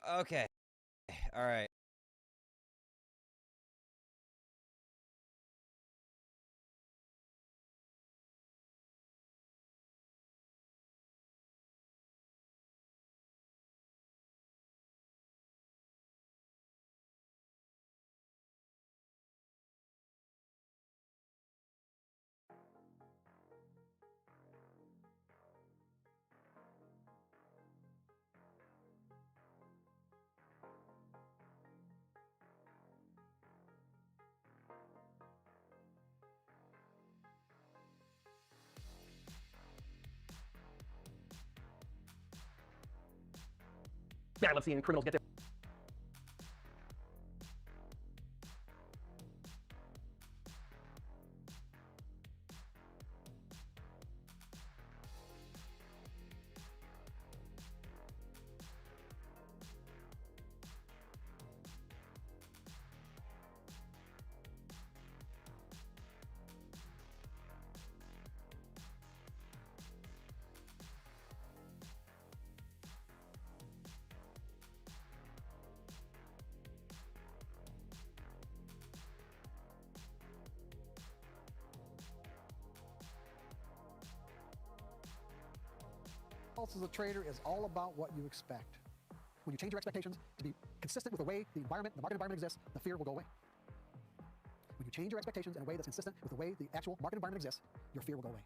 Okay. All right. Yeah, I love seeing criminals get their As a trader is all about what you expect. When you change your expectations to be consistent with the way the market environment exists, the fear will go away. When you change your expectations in a way that's consistent with the way the actual market environment exists, your fear will go away.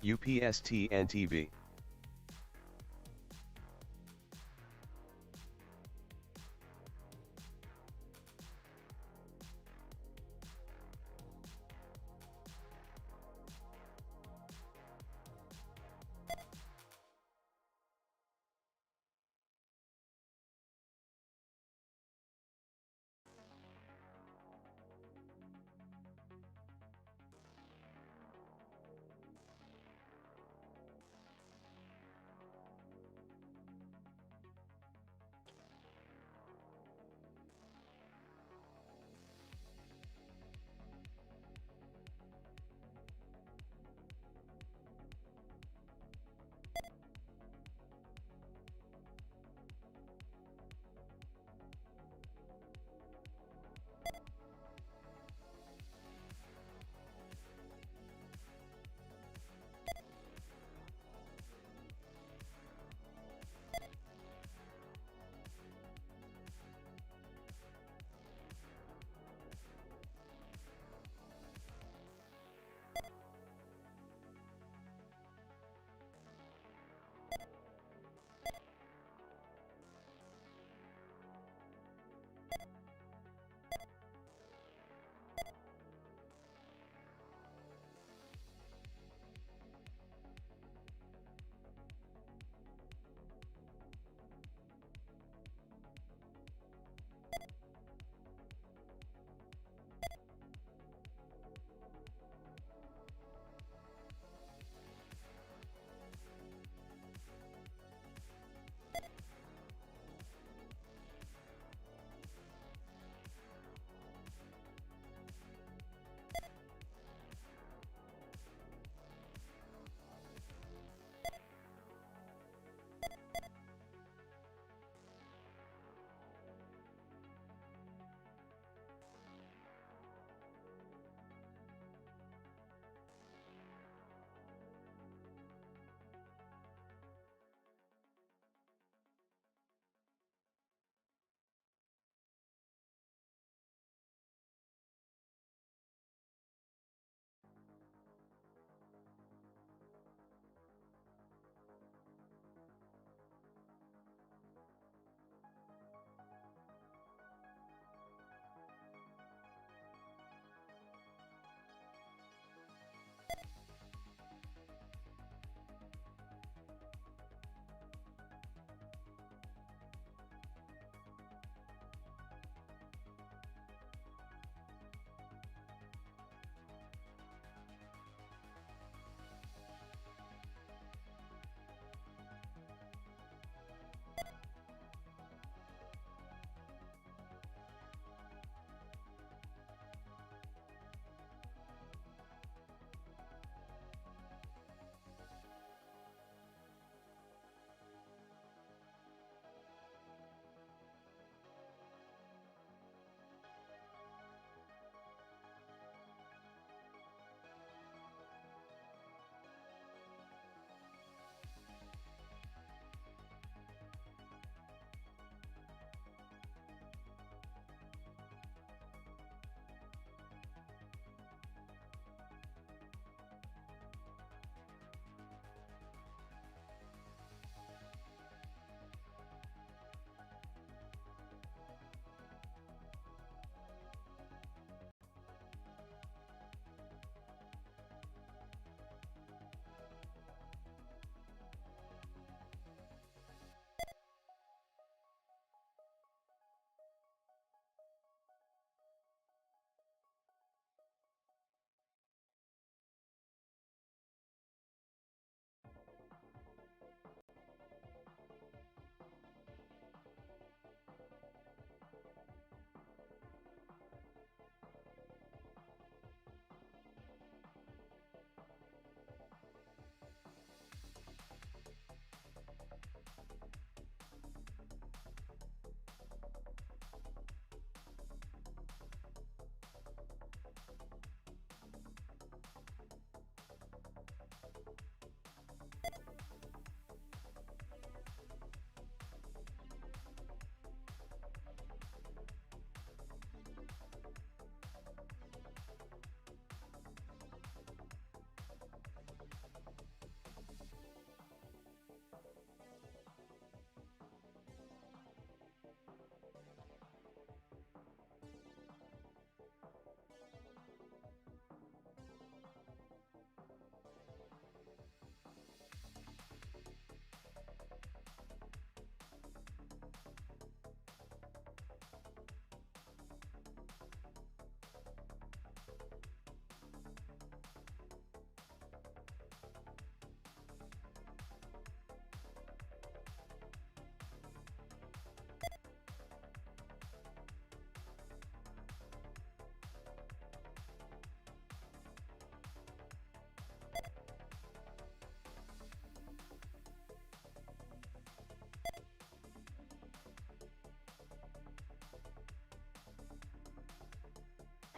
UPST and TV.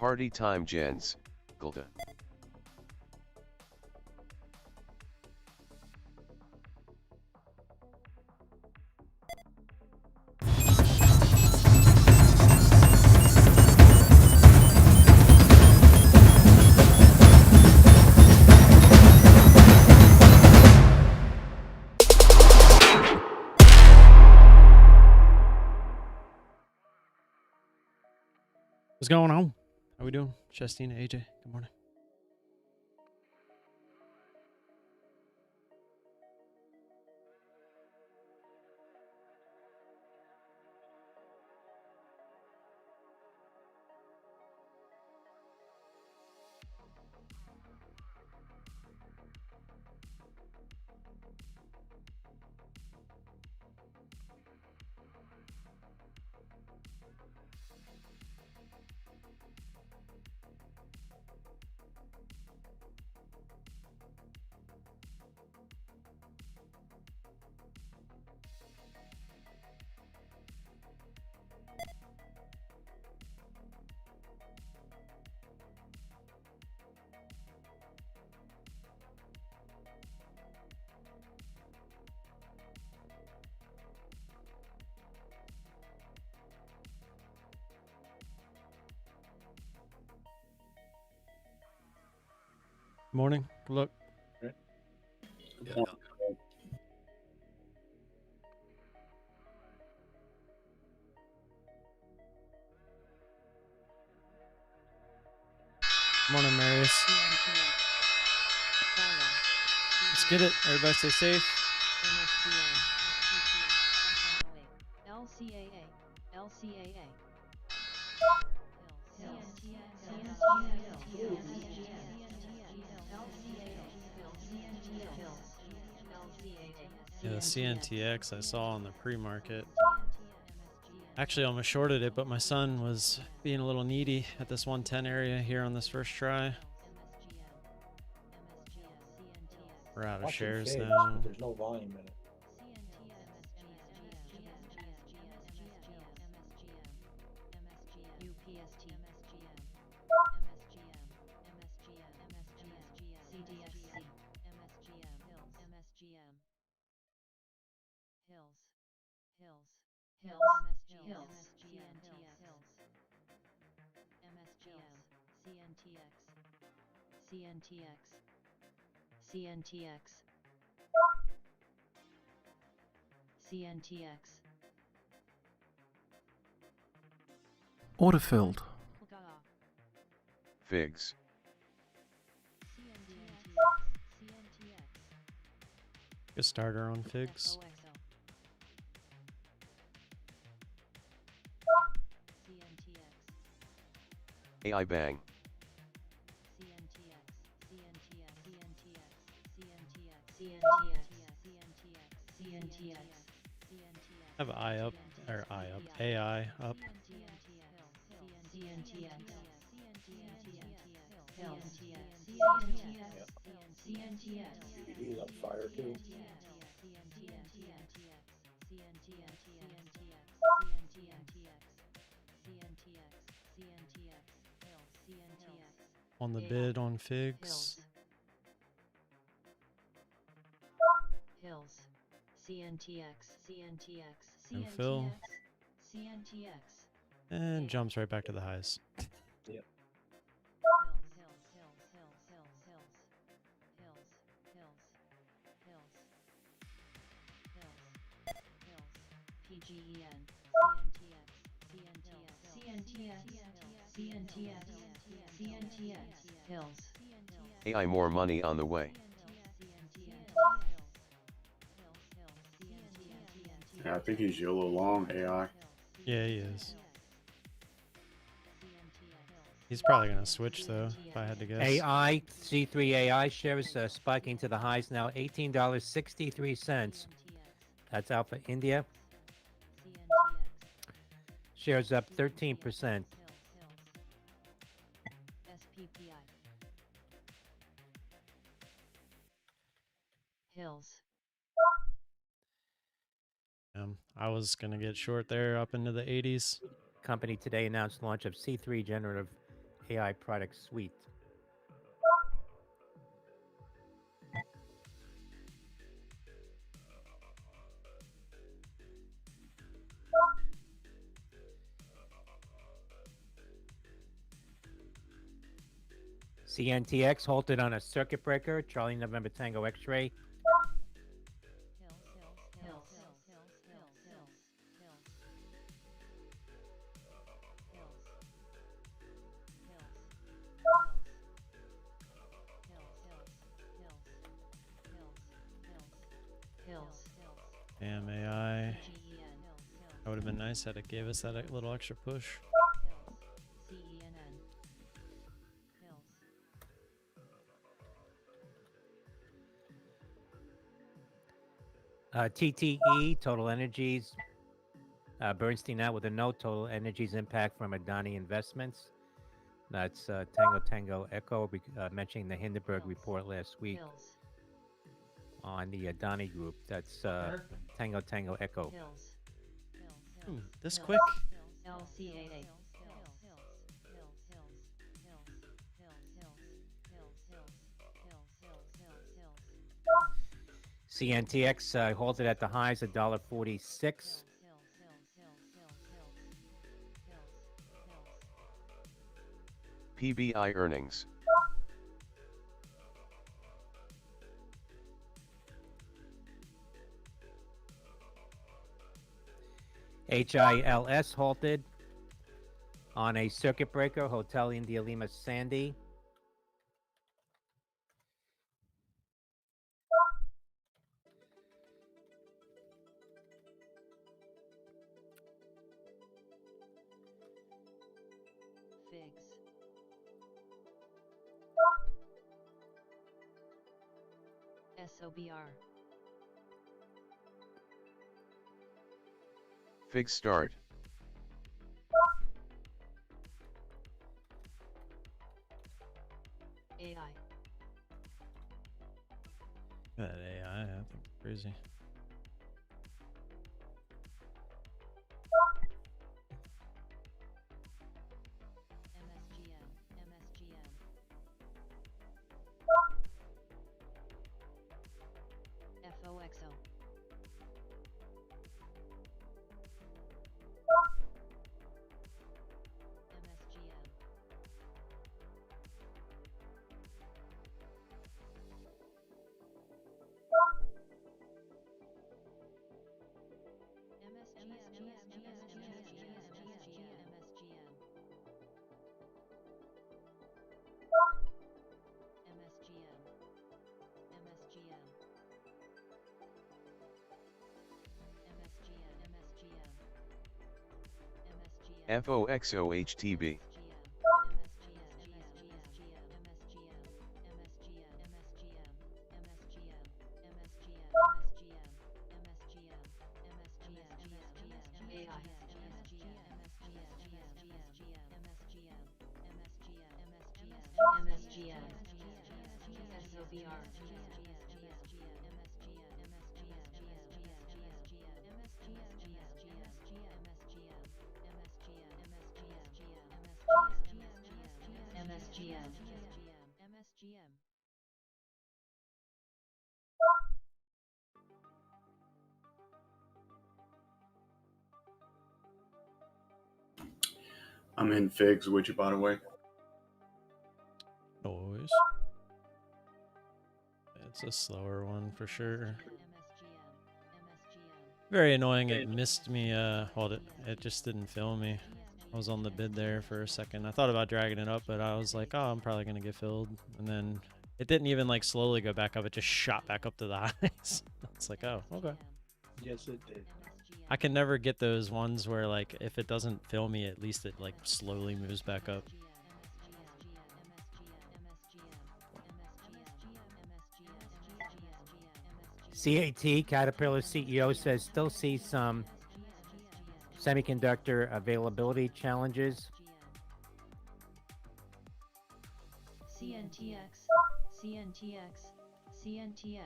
Party time, gents. Gulda. What's going on? How we doing? Justina, AJ, good morning. Morning. Good luck. Yeah. Morning, Marius. Let's get it. Everybody stay safe. Yeah, the CNTX I saw on the pre-market. Actually, almost shorted it, but my son was being a little needy at this 110 area here on this first try. We're out of Watching shares FIGS, now. but there's no volume in it. CNTX. Order filled. FIGS. Good starter on FIGS. AI bang. Have I up or I up AI up. He's on fire too. On the bid on FIGS. HILS. CNTX. No fill. CNTX. And jumps right back to the highs. Yep. PGEN. CNTX. HILS. AI more money on the way. Yeah, I think he's YOLO long AI. Yeah, he is. He's probably going to switch, though, if I had to guess. AI, C3 AI shares spiking to the highs now, $18.63. That's Alpha India. Shares up 13%. HILS. I was going to get short there up into the 80s. Company today announced launch of C3 generative AI product suite. CNTX halted on a circuit breaker. Charlie November Tango X-ray. Damn AI. That would have been nice had it gave us that little extra push. TTE, Total Energies. Bernstein out with a note. Total Energies impact from Adani investments. That's Tango Tango Echo, mentioning the Hindenburg report last week on the Adani group. That's Tango Tango Echo. Ooh, this quick? CNTX halted at the highs, $1.46. PBI earnings. HILS halted on a circuit breaker. Hotel India Lima Sandy. FIGS. SOBR. FIGS start. AI. That AI, I think it's crazy. MSGM. MSGM. FOXO. MSGM. FOXOHTB. MSGM. I'm in FIGS with you, by the way. Always. It's a slower one for sure. Very annoying. It missed me. Hold it. It just didn't fill me. I was on the bid there for a second. I thought about dragging it up, but I was like, oh, I'm probably gonna get filled. And then it didn't even like slowly go back up. It just shot back up to the highs. It's like, oh, okay. Yes, it did. I can never get those ones where like if it doesn't fill me, at least it like slowly moves back up. CAT, Caterpillar CEO, says still see some semiconductor availability challenges. CNTX. CNTX. CNTX. CNTX.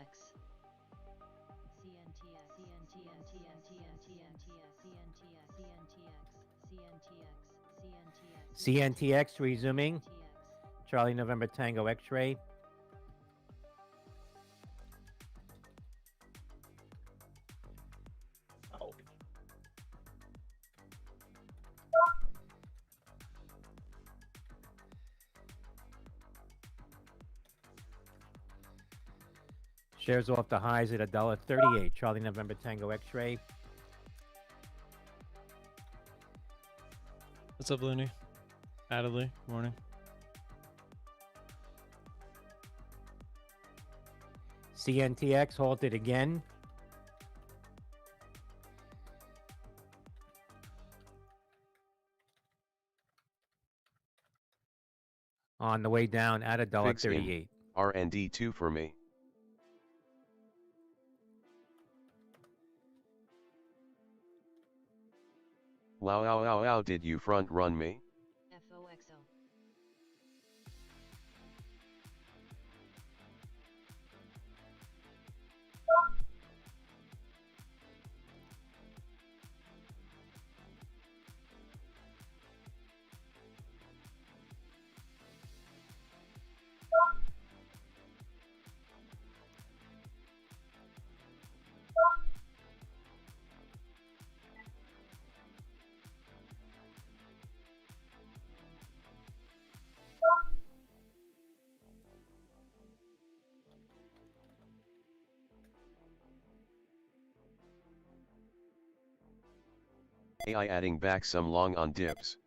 CNTX resuming. Charlie November Tango X-ray. Out. Shares off the highs at $1.38. Charlie November Tango X-ray. What's up, Looney? Adderley, morning. CNTX halted again. On the way down at FIGS in. $1.38. RND2 for me. Wow, did you front run me? FOXO. AI adding back some long on dips.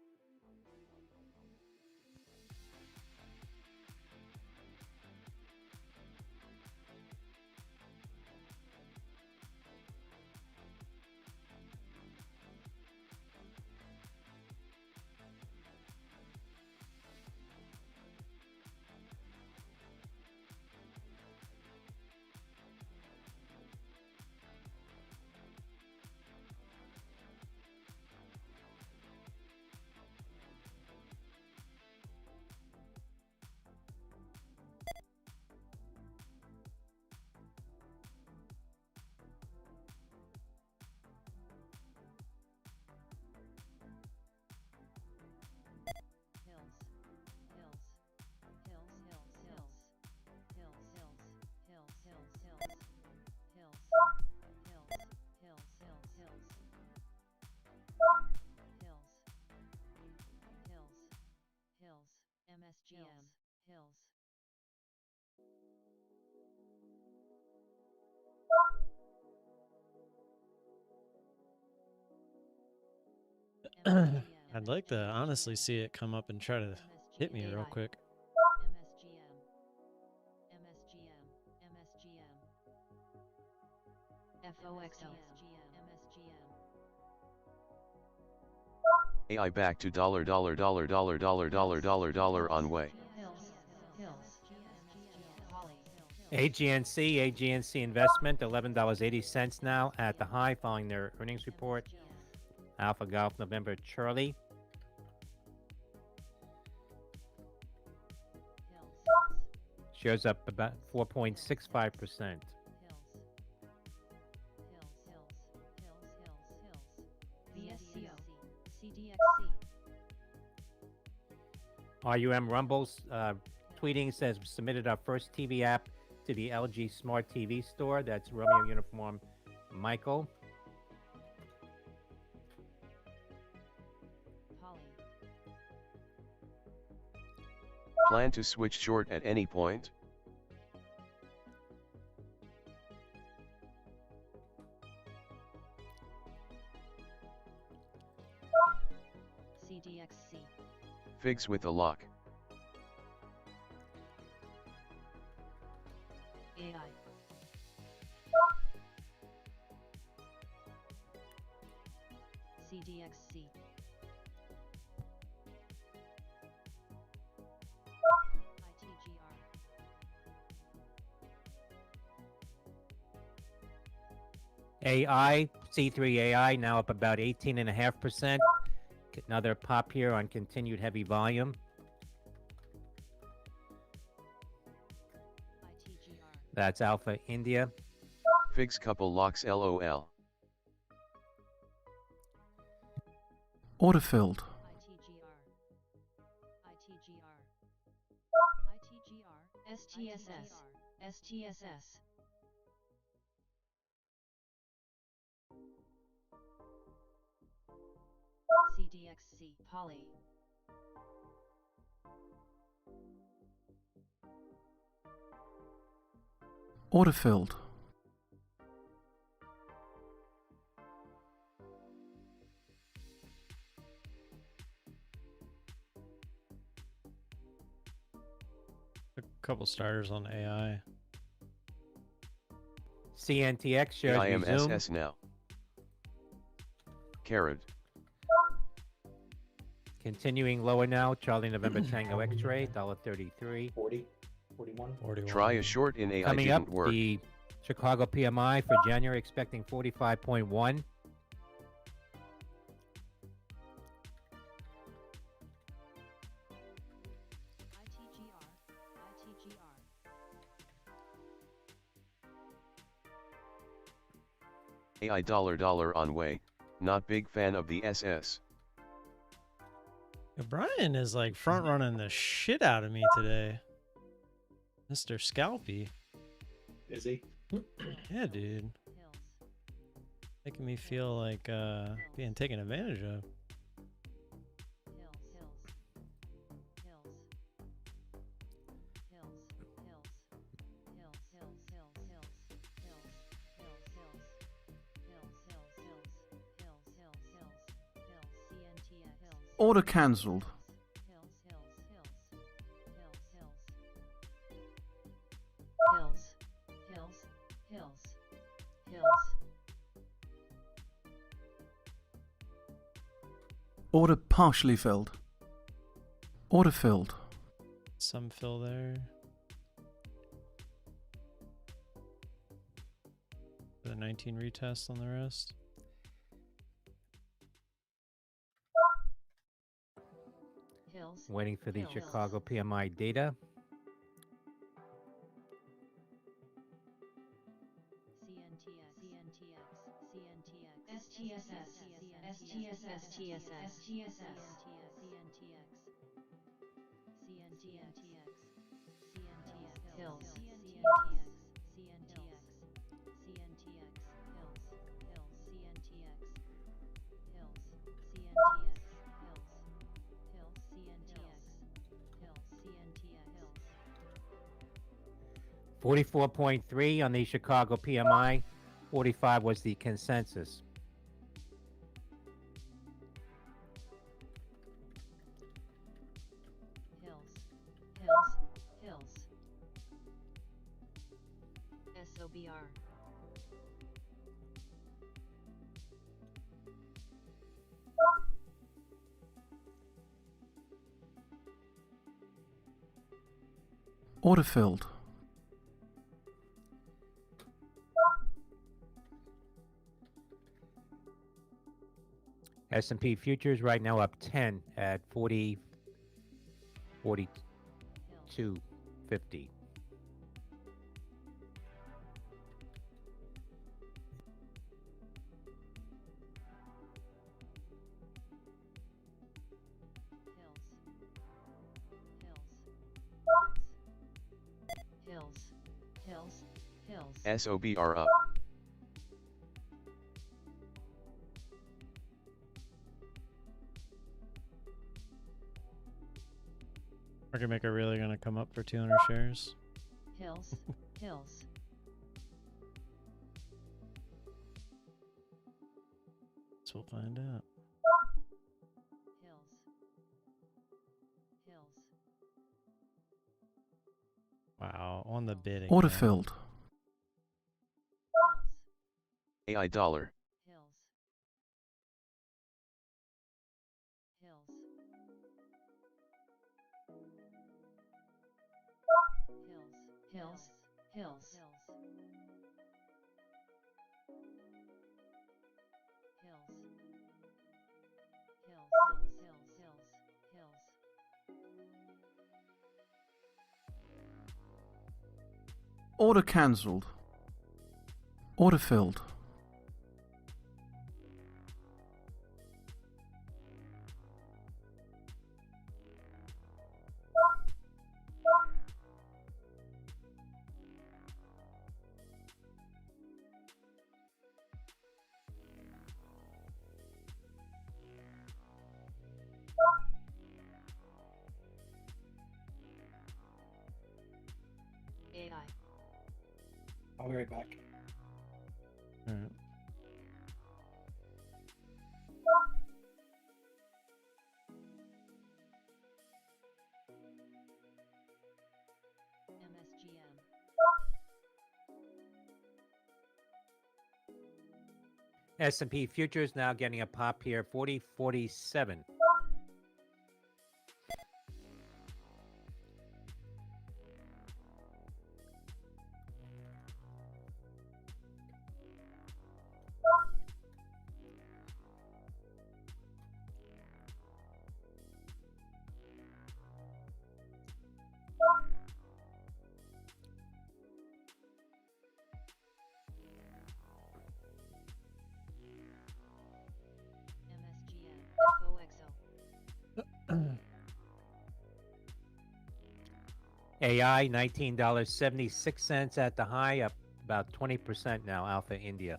MSGM, HILS. I'd like to honestly see it come up and try to hit me real quick. MSGM, MSGM, MSGM, FOXO, MSGM. AI back to dollar on way. AGNC investment, $11.80 now at the high following their earnings report. Alpha Golf November Charlie. Shares up about 4.65%. RUM Rumbles tweeting says submitted our first TV app to the LG Smart TV store. That's Romeo Uniform Michael. Plan to switch short at any point? CDXC. FIGS with a lock. AI. CDXC. AI, C3 AI now up about 18.5%. Another pop here on continued heavy volume. That's Alpha India. FIGS couple locks LOL. Order filled. ITGR. STSS, STSS. CDXC, Poly. Order filled. A couple starters on AI. CNTX shares resume. IMSS now. Carried. Continuing lower now. Charlie November Tango X-ray, $1.33. 40, 41. 41. Try a short in AI Coming up, didn't work. the Chicago PMI for January expecting 45.1. AI dollar on way. Not big fan of the SS. Yeah, Brian is like front running the shit out of me today. Mr. Scalpy. Is he? Yeah, dude. Making me feel like being taken advantage of. Order cancelled. Order partially filled. Order filled. Some fill there. The 19 retest on the rest. Waiting for the Chicago PMI data. $44.3 on the Chicago PMI. 45 was the consensus. HILS. SOBR. Order filled. S&P futures right now up 10 at 42.50. HILS. SOBR up. Market maker really gonna come up for 200 shares? HILS. So we'll find out. Wow, on the bid again. Order filled. AI dollar. HILS. Order cancelled. Order filled. I'll be right back. All right. MSGM. S&P futures now getting a pop here, 40.47. MSGM. FOXO. AI $19.76 at the high, up about 20% now. Alpha India.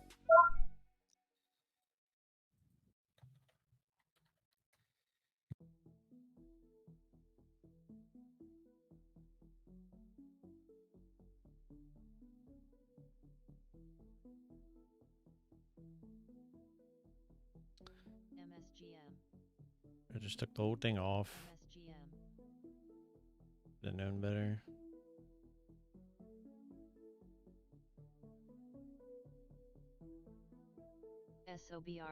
MSGM. I just took the whole thing off. MSGM. Should have known better. SOBR.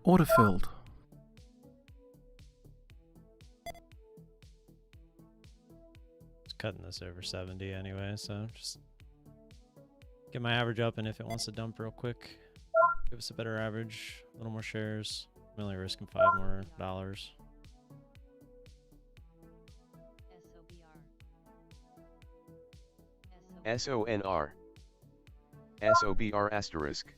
Order filled. It's cutting this over 70 anyway, so just get my average up, and if it wants to dump real quick, give us a better average, a little more shares. I'm only risking $5 more. SOBR. SONR. SOBR asterisk.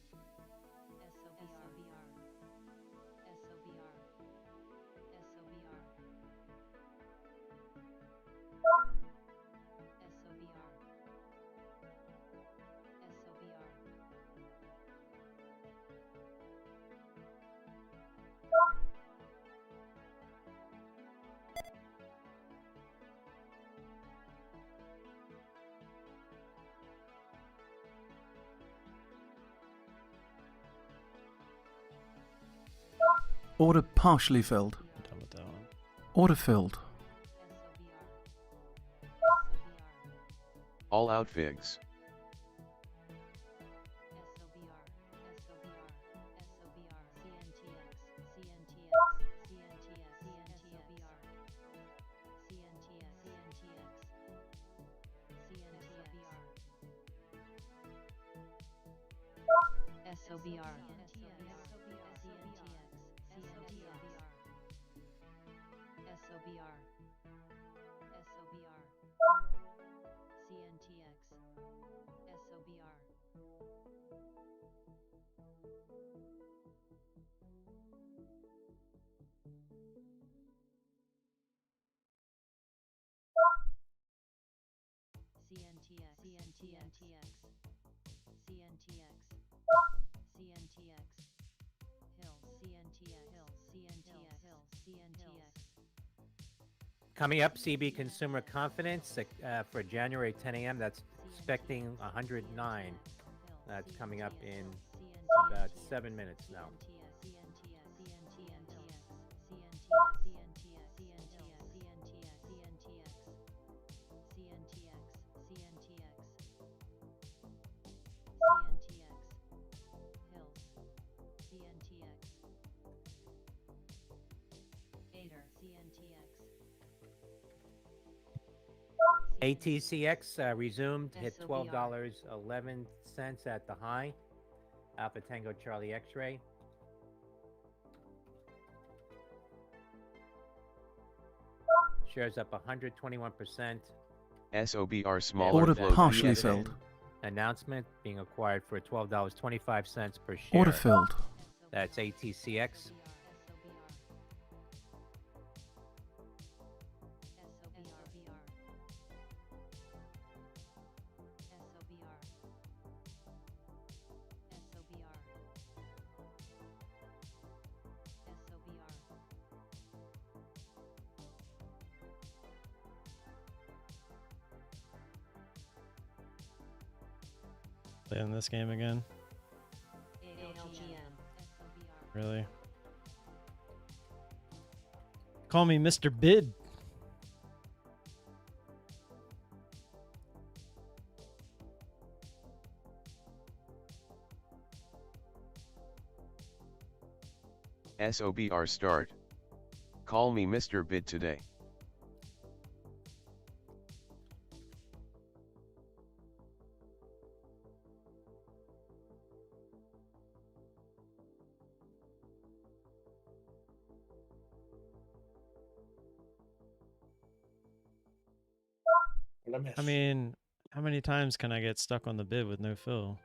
Order partially filled. I'm done with that one. Order filled. All out FIGS. SOBR. CNTX. SOBR. CNTX. CNTX. CNTX. CNTX. HILS. CNTX. HILS. CNTX. HILS. CNTX. Coming up, CB consumer confidence for January 10 a.m. That's expecting 109. That's coming up in about 7 minutes now. ATCX resumed, hit $12.11 at the high. Alpha Tango Charlie X-ray. Shares up 121%. SOBR smaller Order float. partially filled. Announcement being acquired for $12.25 per share. Order filled. That's ATCX. Playing this game again. Really? Call me Mr. Bid. SOBR start. Call me Mr. Bid today. What I miss? I mean, how many times can I get stuck on the bid with no fill?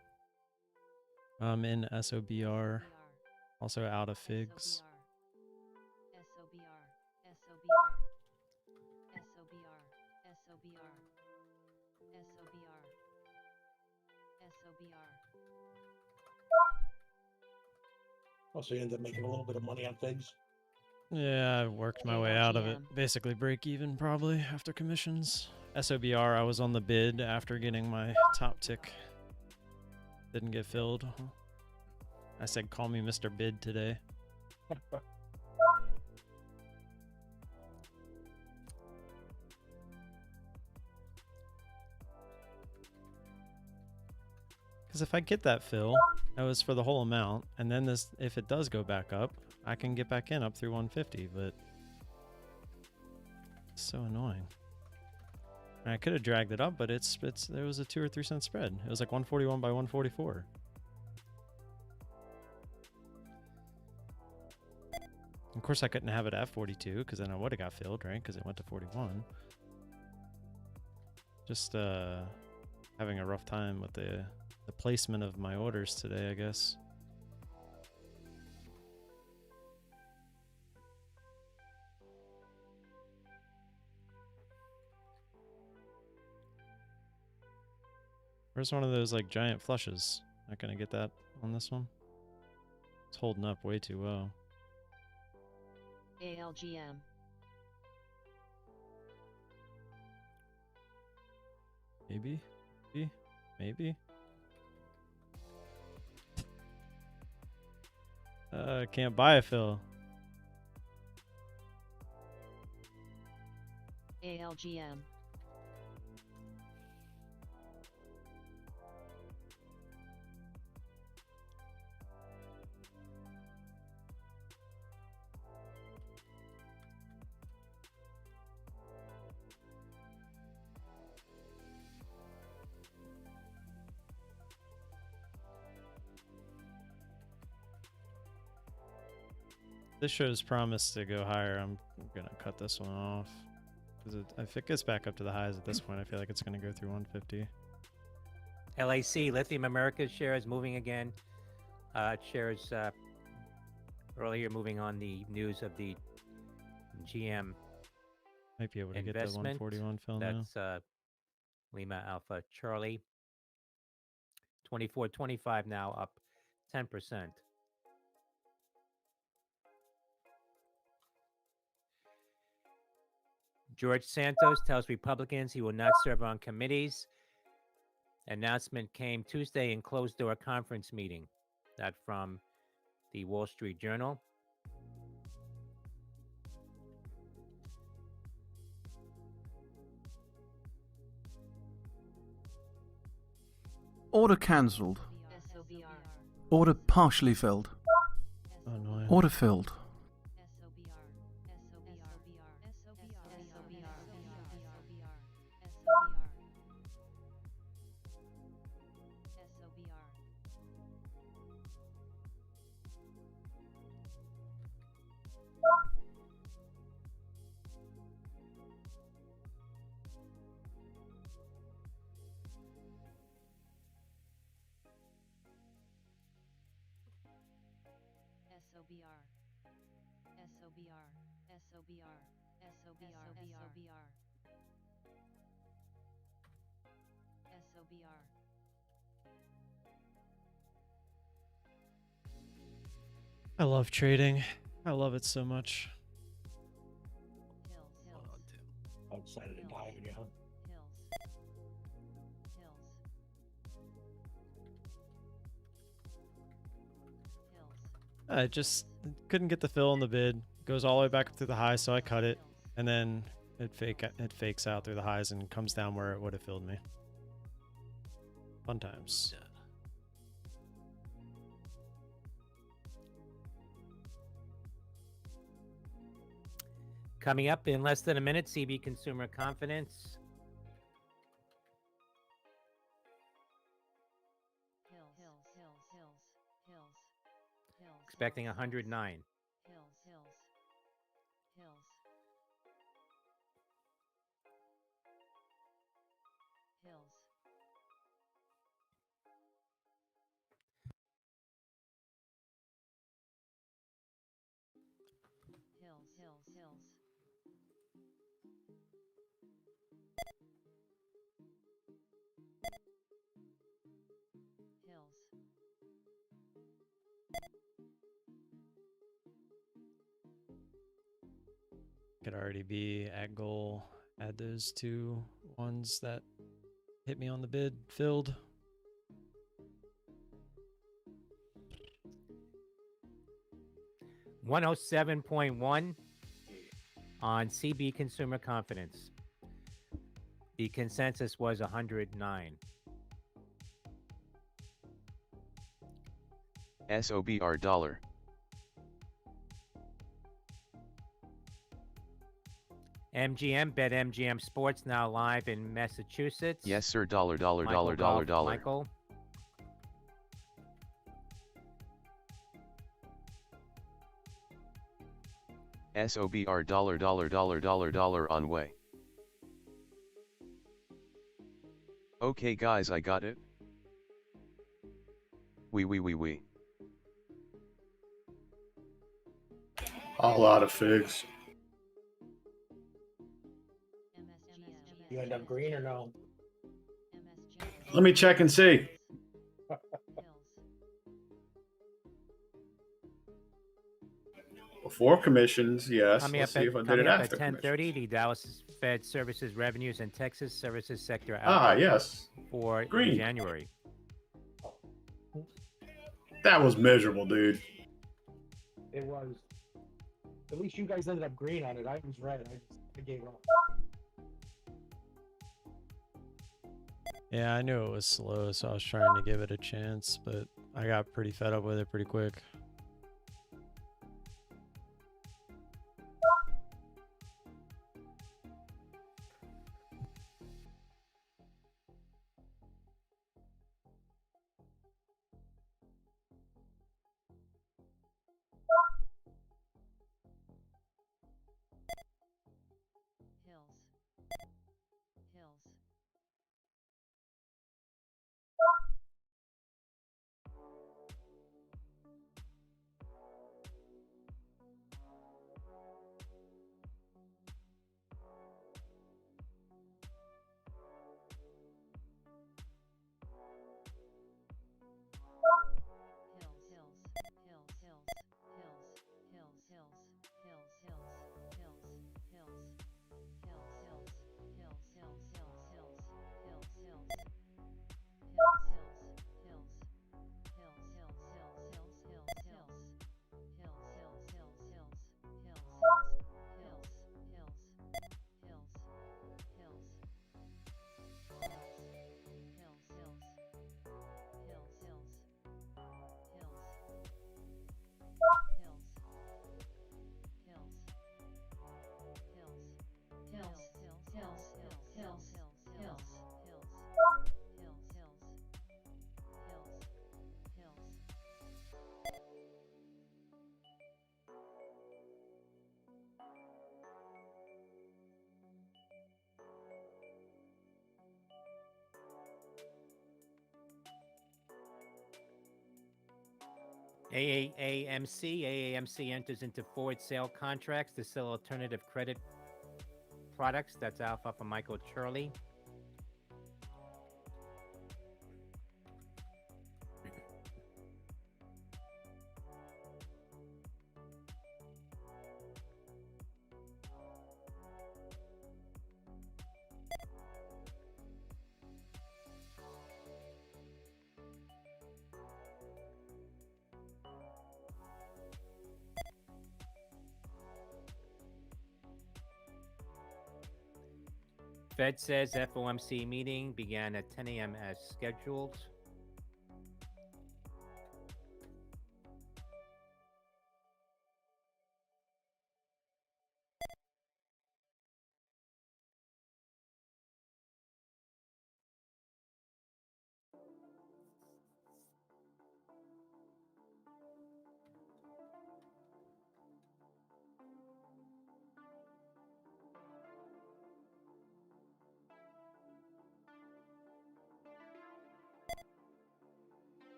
I'm in SOBR, also out of FIGS. Oh, so you end up making a little bit of money on FIGS? Yeah, I worked my way out of it. Basically break even probably after commissions. SOBR, I was on the bid after getting my top tick. Didn't get filled. I said, call me Mr. Bid today. Because if I get that fill, that was for the whole amount, and then this, if it does go back up, I can get back in up through 150, but it's so annoying. And I could have dragged it up, but there was a 2 or 3 cent spread. It was like 141 by 144. Of course, I couldn't have it at 42 because then I would have got filled, right? Because it went to 41. Just having a rough time with the placement of my orders today, I guess. Where's one of those like giant flushes? Not gonna get that on this one. It's holding up way too well. ALGM. Maybe? Maybe? Can't buy a fill. ALGM. This shows promise to go higher. I'm gonna cut this one off. Because if it gets back up to the highs at this point, I feel like it's gonna go through 150. LAC, Lithium America shares moving again. Shares earlier moving on the news of the GM Might be able to get the investment. 141 fill now. That's Lima Alpha Charlie. 24.25 now, up 10%. George Santos tells Republicans he will not serve on committees. Announcement came Tuesday in closed-door conference meeting. That from the Wall Street Journal. Order cancelled. SOBR. Order partially filled. Oh, annoying. Order filled. I love trading. I love it so much. I'm excited to dive in, you know? I just couldn't get the fill in the bid. Goes all the way back up to the high, so I cut it, and then it fakes out through the highs and comes down where it would have filled me. Fun times. Coming up in less than a minute, CB consumer confidence. Expecting 109. Could already be at goal. Add those two ones that hit me on the bid filled. $107.1 on CB consumer confidence. The consensus was 109. SOBR dollar. MGM, Bet MGM Sports now live in Massachusetts. Yes, sir. Dollar. Michael Golf, Michael. SOBR dollar on way. Okay guys, I got it. We. All out of figs. You end up green or no? Let me check and see. Before commissions, yes. Coming Let's up see if I did coming it up after at 10:30, commissions. the Dallas Fed Services Revenues and Texas Services Sector Ah, outlook yes. for Green. January. That was miserable, dude. It was. At least you guys ended up green on it. I was red. I gave up. Yeah, I knew it was slow, so I was trying to give it a chance, but I got pretty fed up with it pretty quick. AAMC enters into forward sale contracts to sell alternative credit products. That's Alpha for Michael Charlie. Fed says FOMC meeting began at 10 a.m. as scheduled.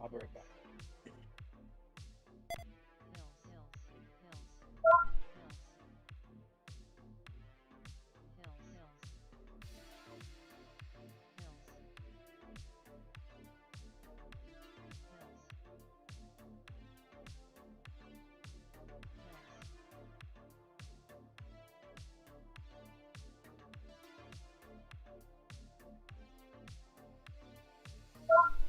I'll be right back. SOBR.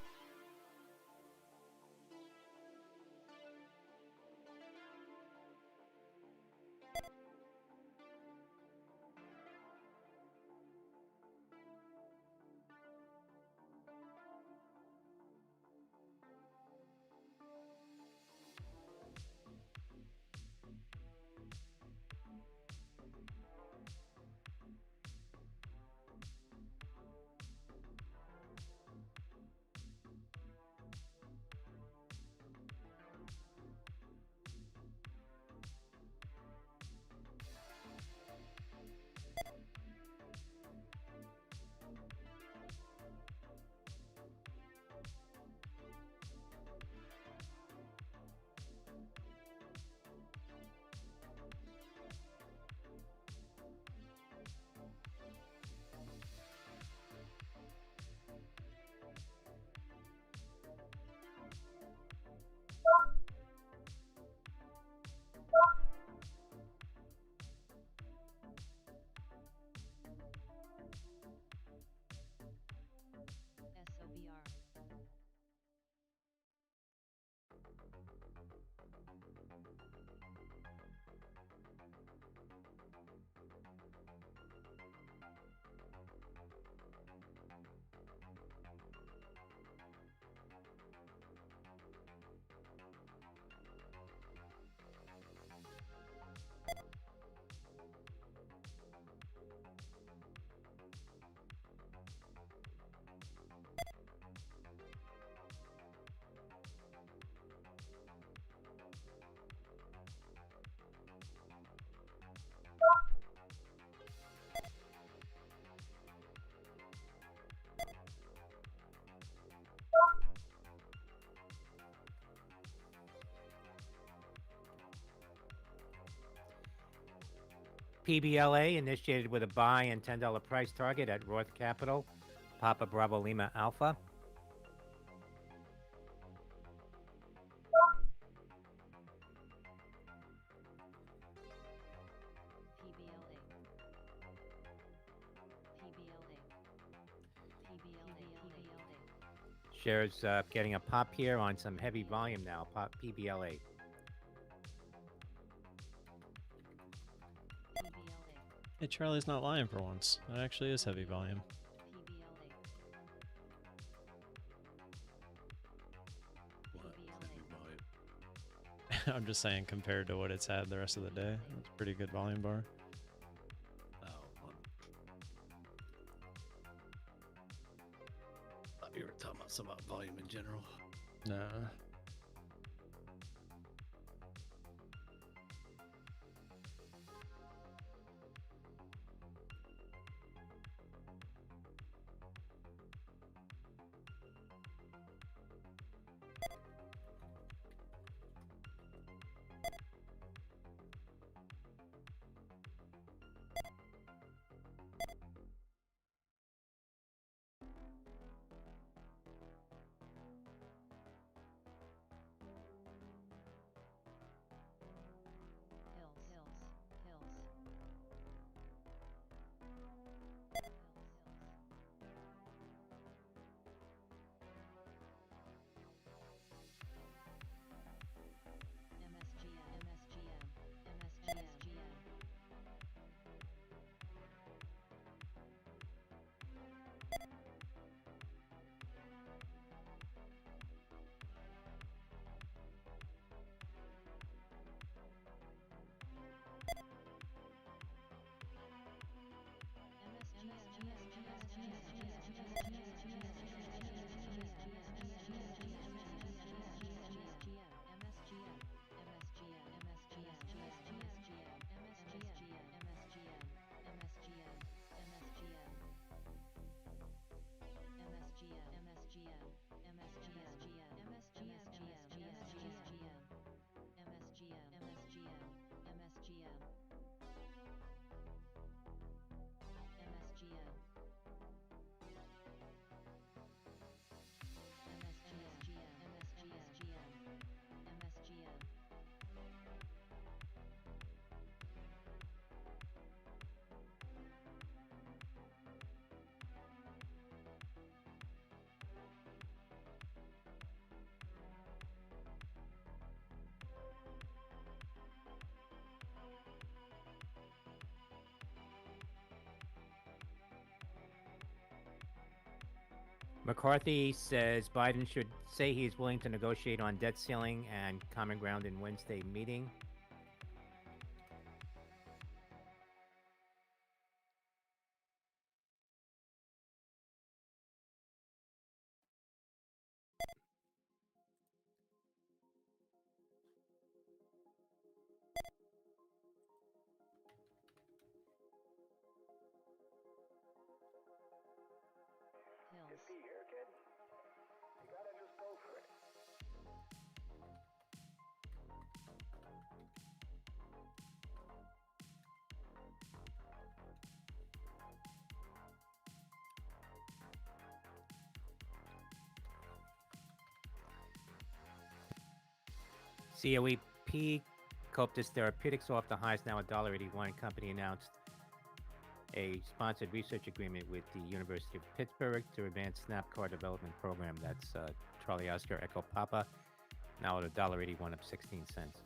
PBLA initiated with a buy and $10 price target at Roth Capital, Papa Bravo Lima Alpha. Shares getting a pop here on some heavy volume now. Pop PBLA. Hey, Charlie's not lying for once. It actually is heavy volume. I'm just saying compared to what it's had the rest of the day. It's a pretty good volume bar. Thought you were talking about some about volume in general. Nah. McCarthy says Biden should say he is willing to negotiate on debt ceiling and common ground in Wednesday meeting. COEP Coptis Therapeutics off the highs, now $1.81. Company announced a sponsored research agreement with the University of Pittsburgh to advance SNAP car development program. That's Charlie Oscar Echo Papa, now at $1.81, up 16 cents.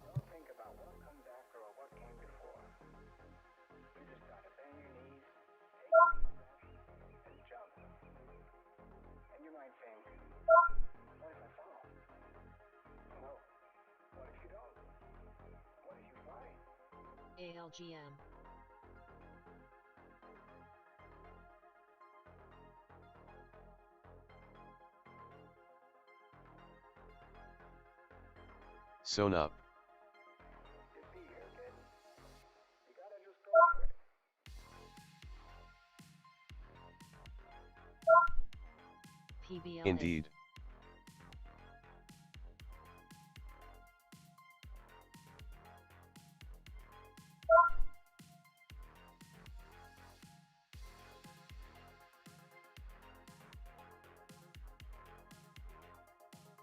ALGM. Sewn up. PBLA. Indeed.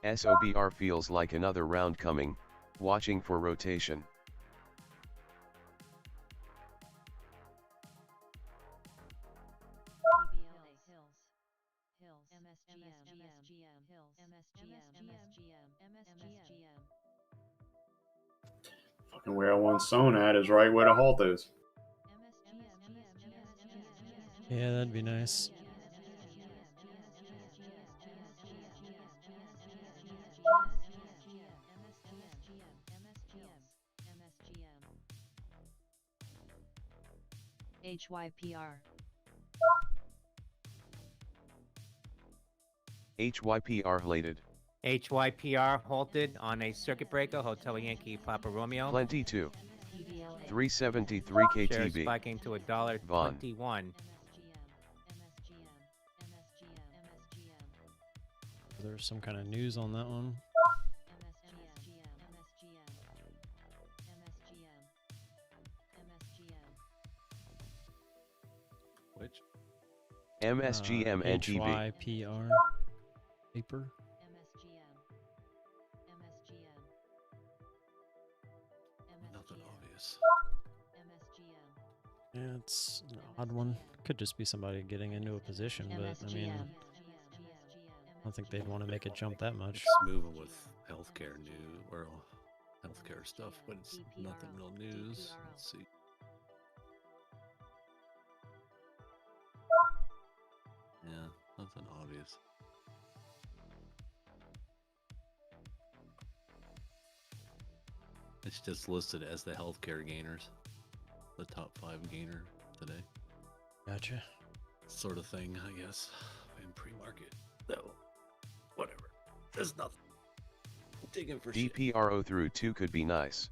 SOBR feels like another round coming, watching for rotation. PBLA. HILS. HILS. MSGM. HILS. MSGM. Fucking where I want sewn at is right where the halt is. Yeah, that'd be nice. HYPR. HYPR related. HYPR halted on a circuit breaker, Hotel Yankee Papa Romeo. Plenty too. PBLA. 373 Shares KTB. spiking to $1.21. There's some kind of news on that one. Which? MSGM NTB. HYPR. Paper. Nothing obvious. Yeah, it's an odd one. Could just be somebody getting into a position, but I mean, I don't think they'd want to make it jump that much. It's moving with healthcare news or healthcare stuff, but it's nothing real news. Let's see. Yeah, nothing obvious. It's just listed as the healthcare gainers, the top 5 gainer today, Gotcha. sort of thing, I guess, in pre-market. So, whatever. There's nothing. Digging for shit. DPRO through 2 could be nice.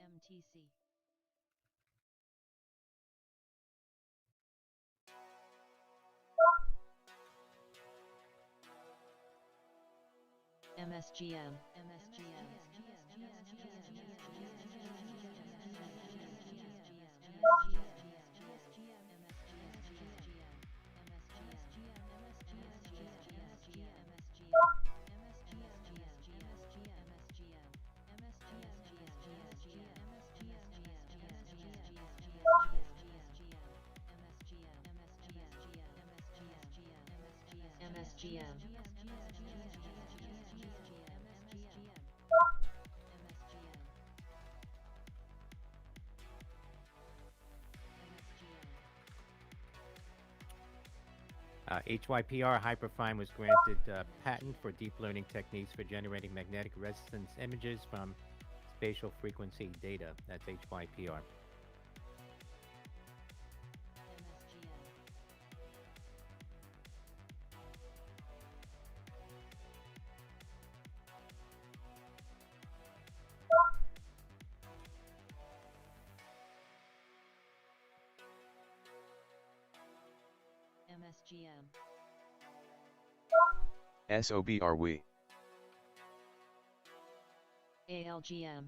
MTC. MSGM. MSGM. HYPR Hyperfine was granted patent for deep learning techniques for generating magnetic resonance images from spatial frequency data. That's HYPR. MSGM. SOBR we. ALGM.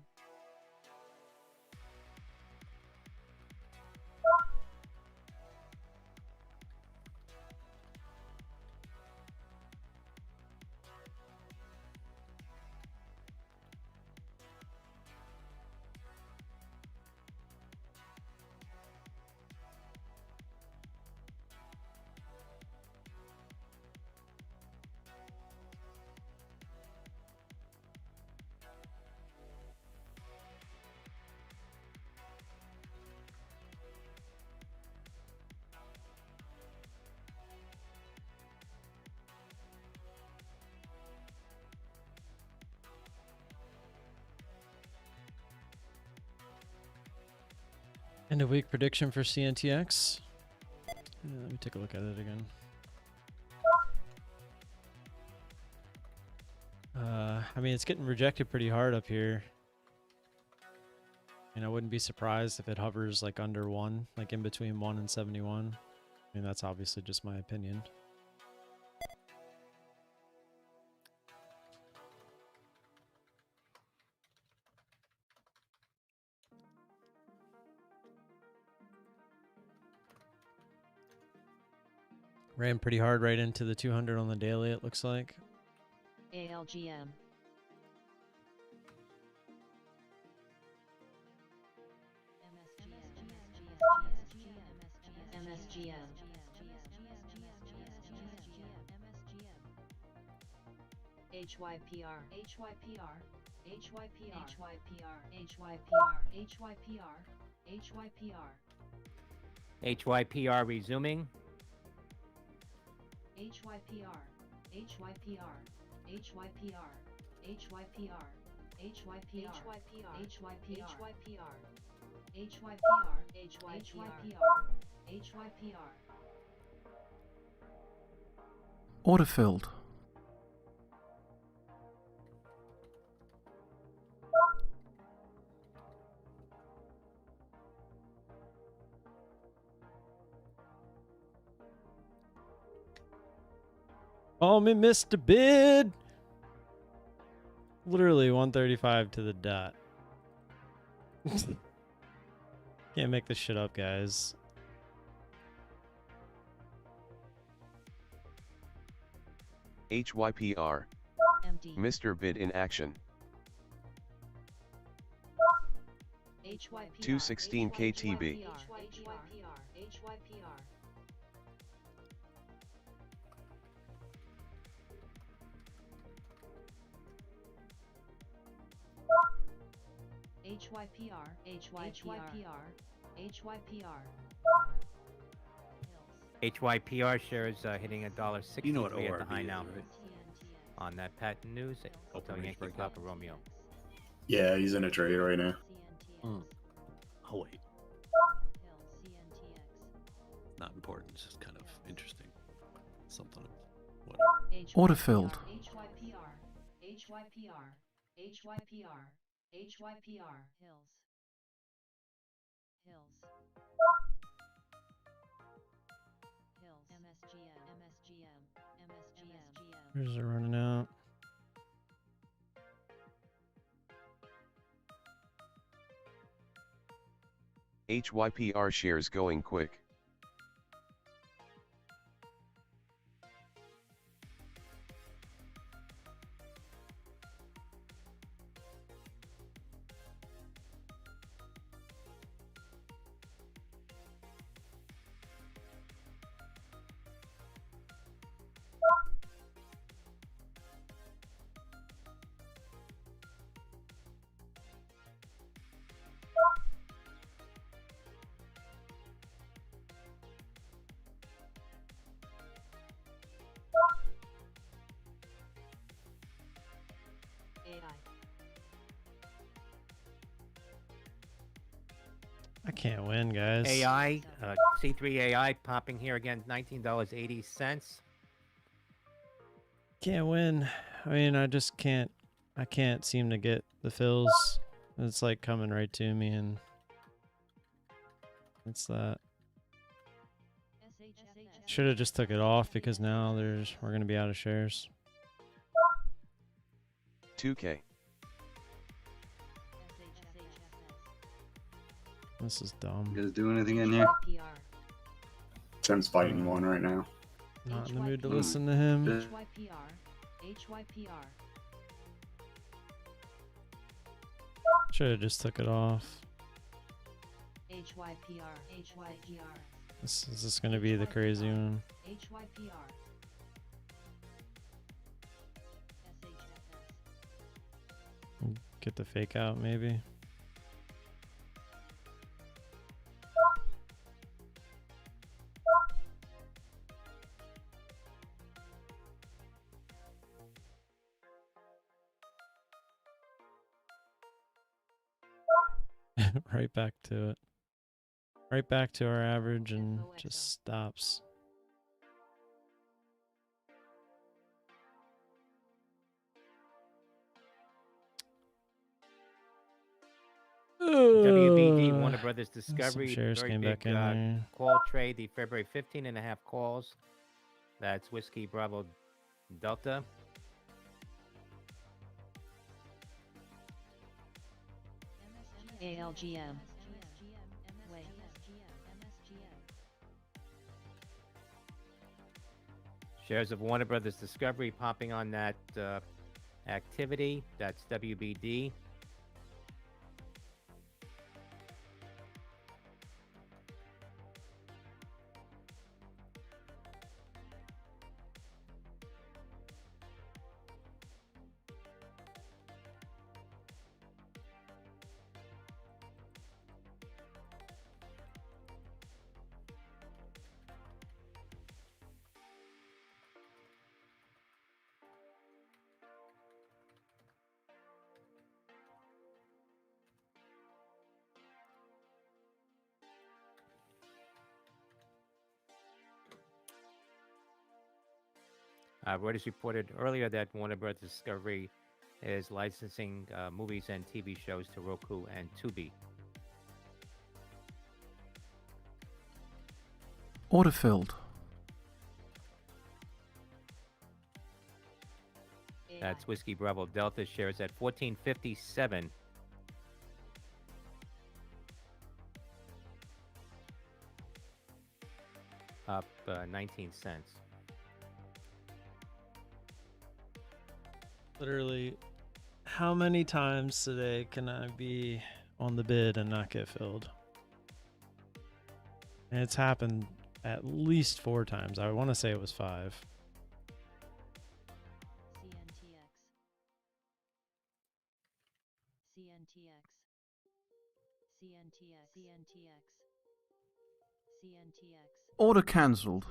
End of week prediction for CNTX. Let me take a look at it again. I mean, it's getting rejected pretty hard up here. And I wouldn't be surprised if it hovers like under 1, like in between 1 and 71. I mean, that's obviously just my opinion. Ran pretty hard right into the 200 on the daily, it looks like. ALGM. MSGM. HYPR. HYPR. HYPR. HYPR. HYPR. HYPR. HYPR resuming. HYPR. HYPR. HYPR. HYPR. HYPR. HYPR. HYPR. HYPR. Order filled. Oh, we missed a bid. Literally 135 to the dot. Can't make this shit up, guys. HYPR. MD. Mr. Bid in action. HYPR. 216 KTB. HYPR. HYPR. HYPR. HYPR shares hitting $1.63 You know what at the ORB high is, now. right? On that patent news, Hotel Yankee Papa Romeo. Yeah, he's in a trade right now. Oh wait, not important. It's just kind of interesting. Something of whatever. Order filled. HYPR. HYPR. HYPR. HYPR. HILS. HILS. HILS. MSGM. MSGM. MSGM. Where's it running out? HYPR shares going quick. AI. I can't win, guys. AI, C3 AI popping here again, $19.80. Can't win. I mean, I just can't. I can't seem to get the fills. It's like coming right to me, and it's that. Should have just took it off because now we're gonna be out of shares. 2K. This is dumb. You guys do anything in here? Tim's fighting one right now. Not in the mood to listen to him. HYPR. Should have just took it off. HYPR. This is just gonna be the crazy one. HYPR. Get the fake out, maybe. Right back to it. Right back to our average and just stops. WBD, Warner Brothers Some Discovery, shares very came big back in there. call trade, the February 15.5 calls. That's Whiskey Bravo Delta. ALGM. Shares of Warner Brothers Discovery popping on that activity. That's WBD. Reuters reported earlier that Warner Brothers Discovery is licensing movies and TV shows to Roku and Tubi. Order filled. That's Whiskey Bravo Delta shares at $14.57. Up 19 cents. Literally, how many times today can I be on the bid and not get filled? And it's happened at least 4 times. I want to say it was 5. CNTX. Order cancelled.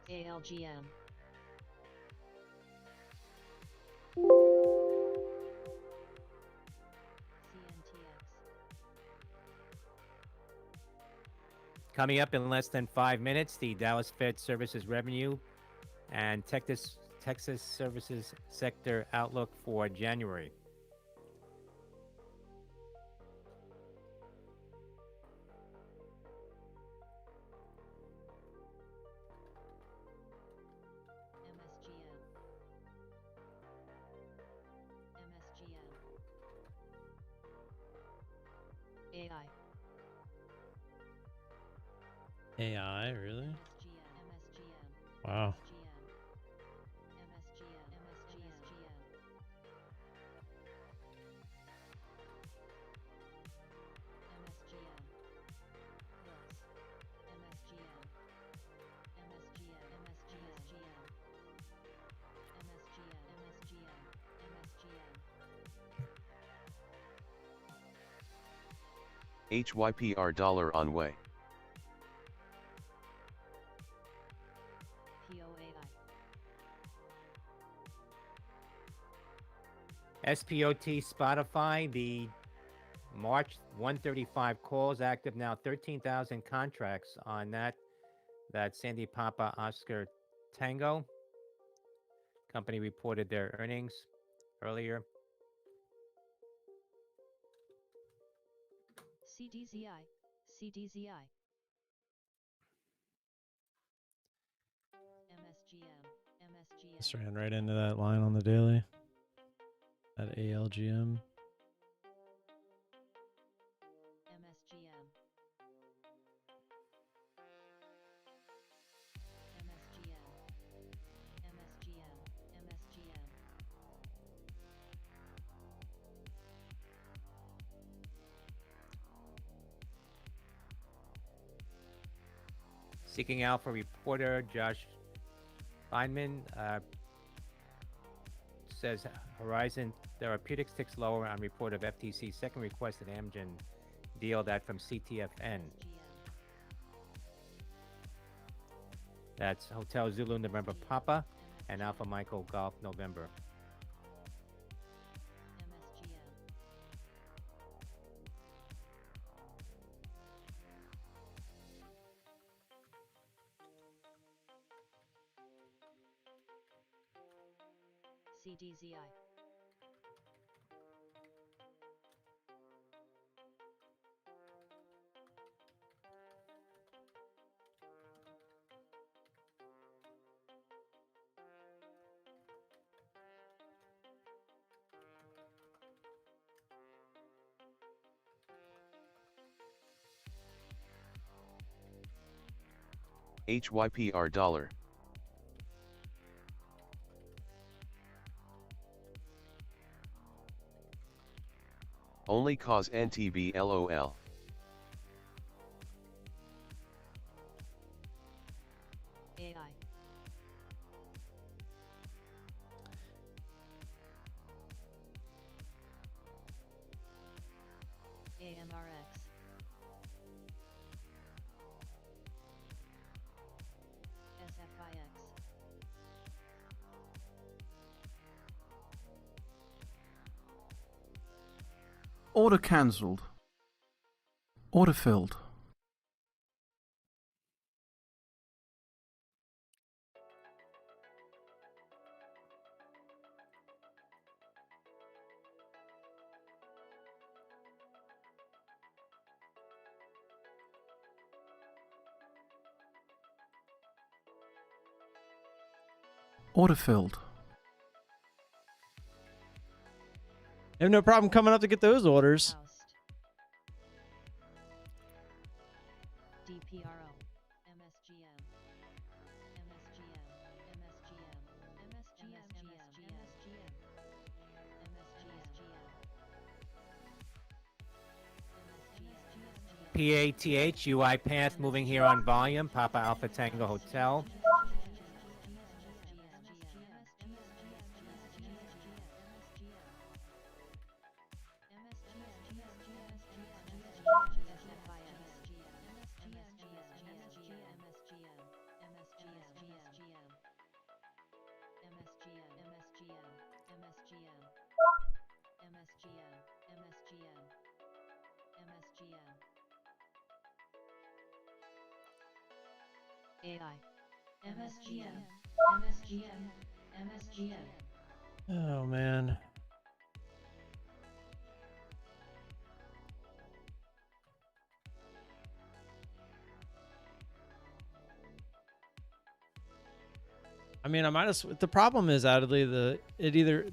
ALGM. Coming up in less than 5 minutes, the Dallas Fed Services revenue and Texas services sector outlook for January. AI. AI, really? Wow. HYPR dollar on way. SPOT Spotify, the March 135 calls active now, 13,000 contracts on that. That's Sandy Papa Oscar Tango. Company reported their earnings earlier. CDZI, CDZI. MSGM, MSGM. Just ran right into that line on the daily. At ALGM. MSGM. MSGM. MSGM. MSGM. Seeking out for reporter Josh Feynman, says Horizon Therapeutics ticks lower on report of FTC second requested Amgen deal. That from CTFN. That's Hotel Zulu November Papa and Alpha Michael Golf November. CDZI. HYPR dollar. Only cause NTB LOL. AI. AMRX. SFIX. Order cancelled. Order filled. Order filled. I have no problem coming up to get those orders. DPRO. MSGM. MSGM. MSGM. MSGM. PATH UI path moving here on volume. Papa Alpha Tango Hotel. AI. MSGM. MSGM. MSGM. Oh man. I mean, I might as the problem is admittedly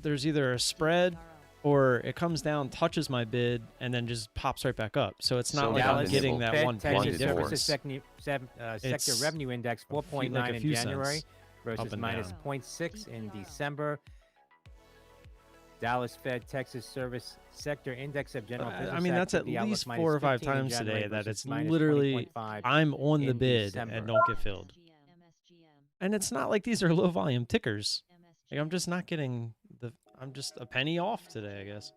there's either a spread or it comes down, touches my bid, and then just pops right back up. So it's not So like I'm Dallas getting that Fed one Texas point Services difference. sector revenue index 4.9 like a in few January cents versus up and minus down. 0.6 in December. Dallas Fed Texas Service Sector Index of General Business I mean, that's at Activity outlook least minus 4 or 5 15 in times January today that versus it's minus literally 20.5 I'm on the in bid December. and don't get filled. And it's not like these are low volume tickers. Like I'm just not getting I'm just a penny off today, I guess.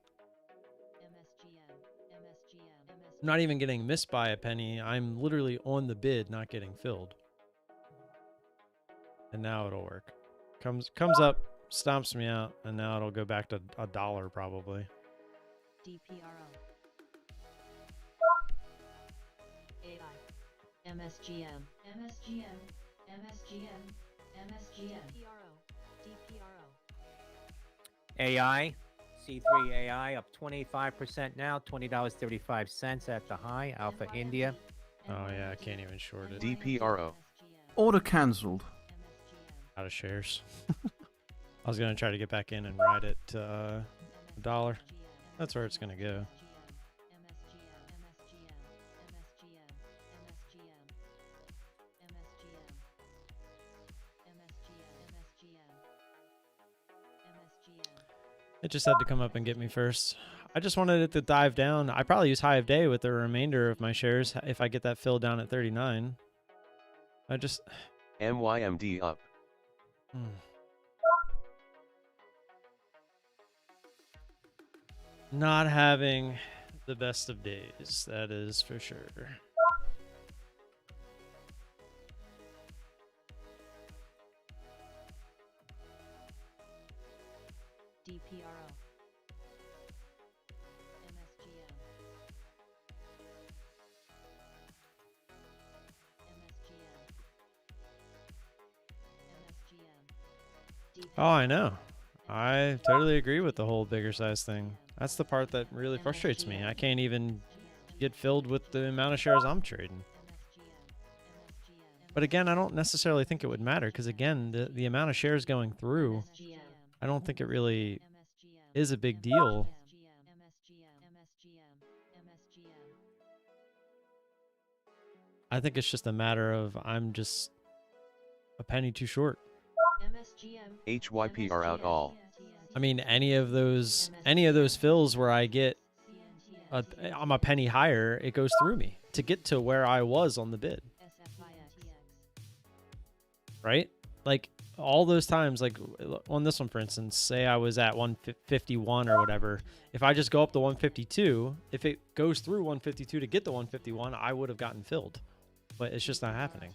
I'm not even getting missed by a penny. I'm literally on the bid, not getting filled. And now it'll work. Comes up, stomps me out, and now it'll go back to $1 probably. DPRO. AI. MSGM. MSGM. MSGM. MSGM. DPRO. AI, C3 AI up 25% now, $20.35 at the high. Alpha India. Oh yeah, I can't even short it. DPRO. Order cancelled. Out of shares. I was gonna try to get back in and ride it to $1. That's where it's gonna go. It just had to come up and get me first. I just wanted it to dive down. I probably use high of day with the remainder of my shares if I get that fill down at 39. I just... MYMD up. Not having the best of days, that is for sure. DPRO. MSGM. MSGM. Oh, I know. I totally agree with the whole bigger size thing. That's the part that really frustrates me. I can't even get filled with the amount of shares I'm trading. But again, I don't necessarily think it would matter because again, the amount of shares going through, I don't think it really is a big deal. I think it's just a matter of I'm just a penny too short. HYPR out all. I mean, any of those fills where I get I'm a penny higher, it goes through me to get to where I was on the bid. Right? Like all those times, like on this one, for instance, say I was at 151 or whatever. If I just go up to 152, if it goes through 152 to get to 151, I would have gotten filled. But it's just not happening.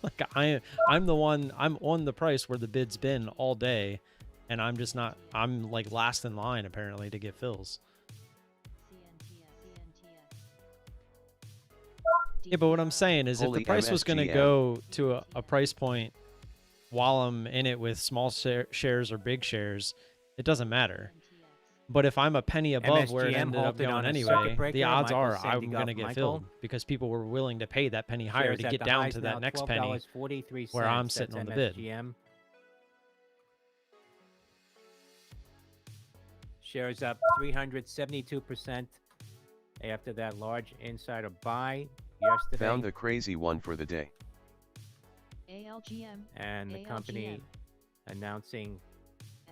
Like I'm the one, I'm on the price where the bid's been all day, and I'm just not, I'm like last in line apparently to get fills. Yeah, but what I'm saying is if the price was going to go to a price point while I'm in it with small shares or big shares, it doesn't matter. But if I'm a penny above where it ended up going anyway, the odds are I'm going to get filled because people were willing to pay that penny higher to get down to that next penny where I'm sitting on the bid. Shares up 372% after that large insider buy yesterday. Found the crazy one for the day. ALGM. And the company announcing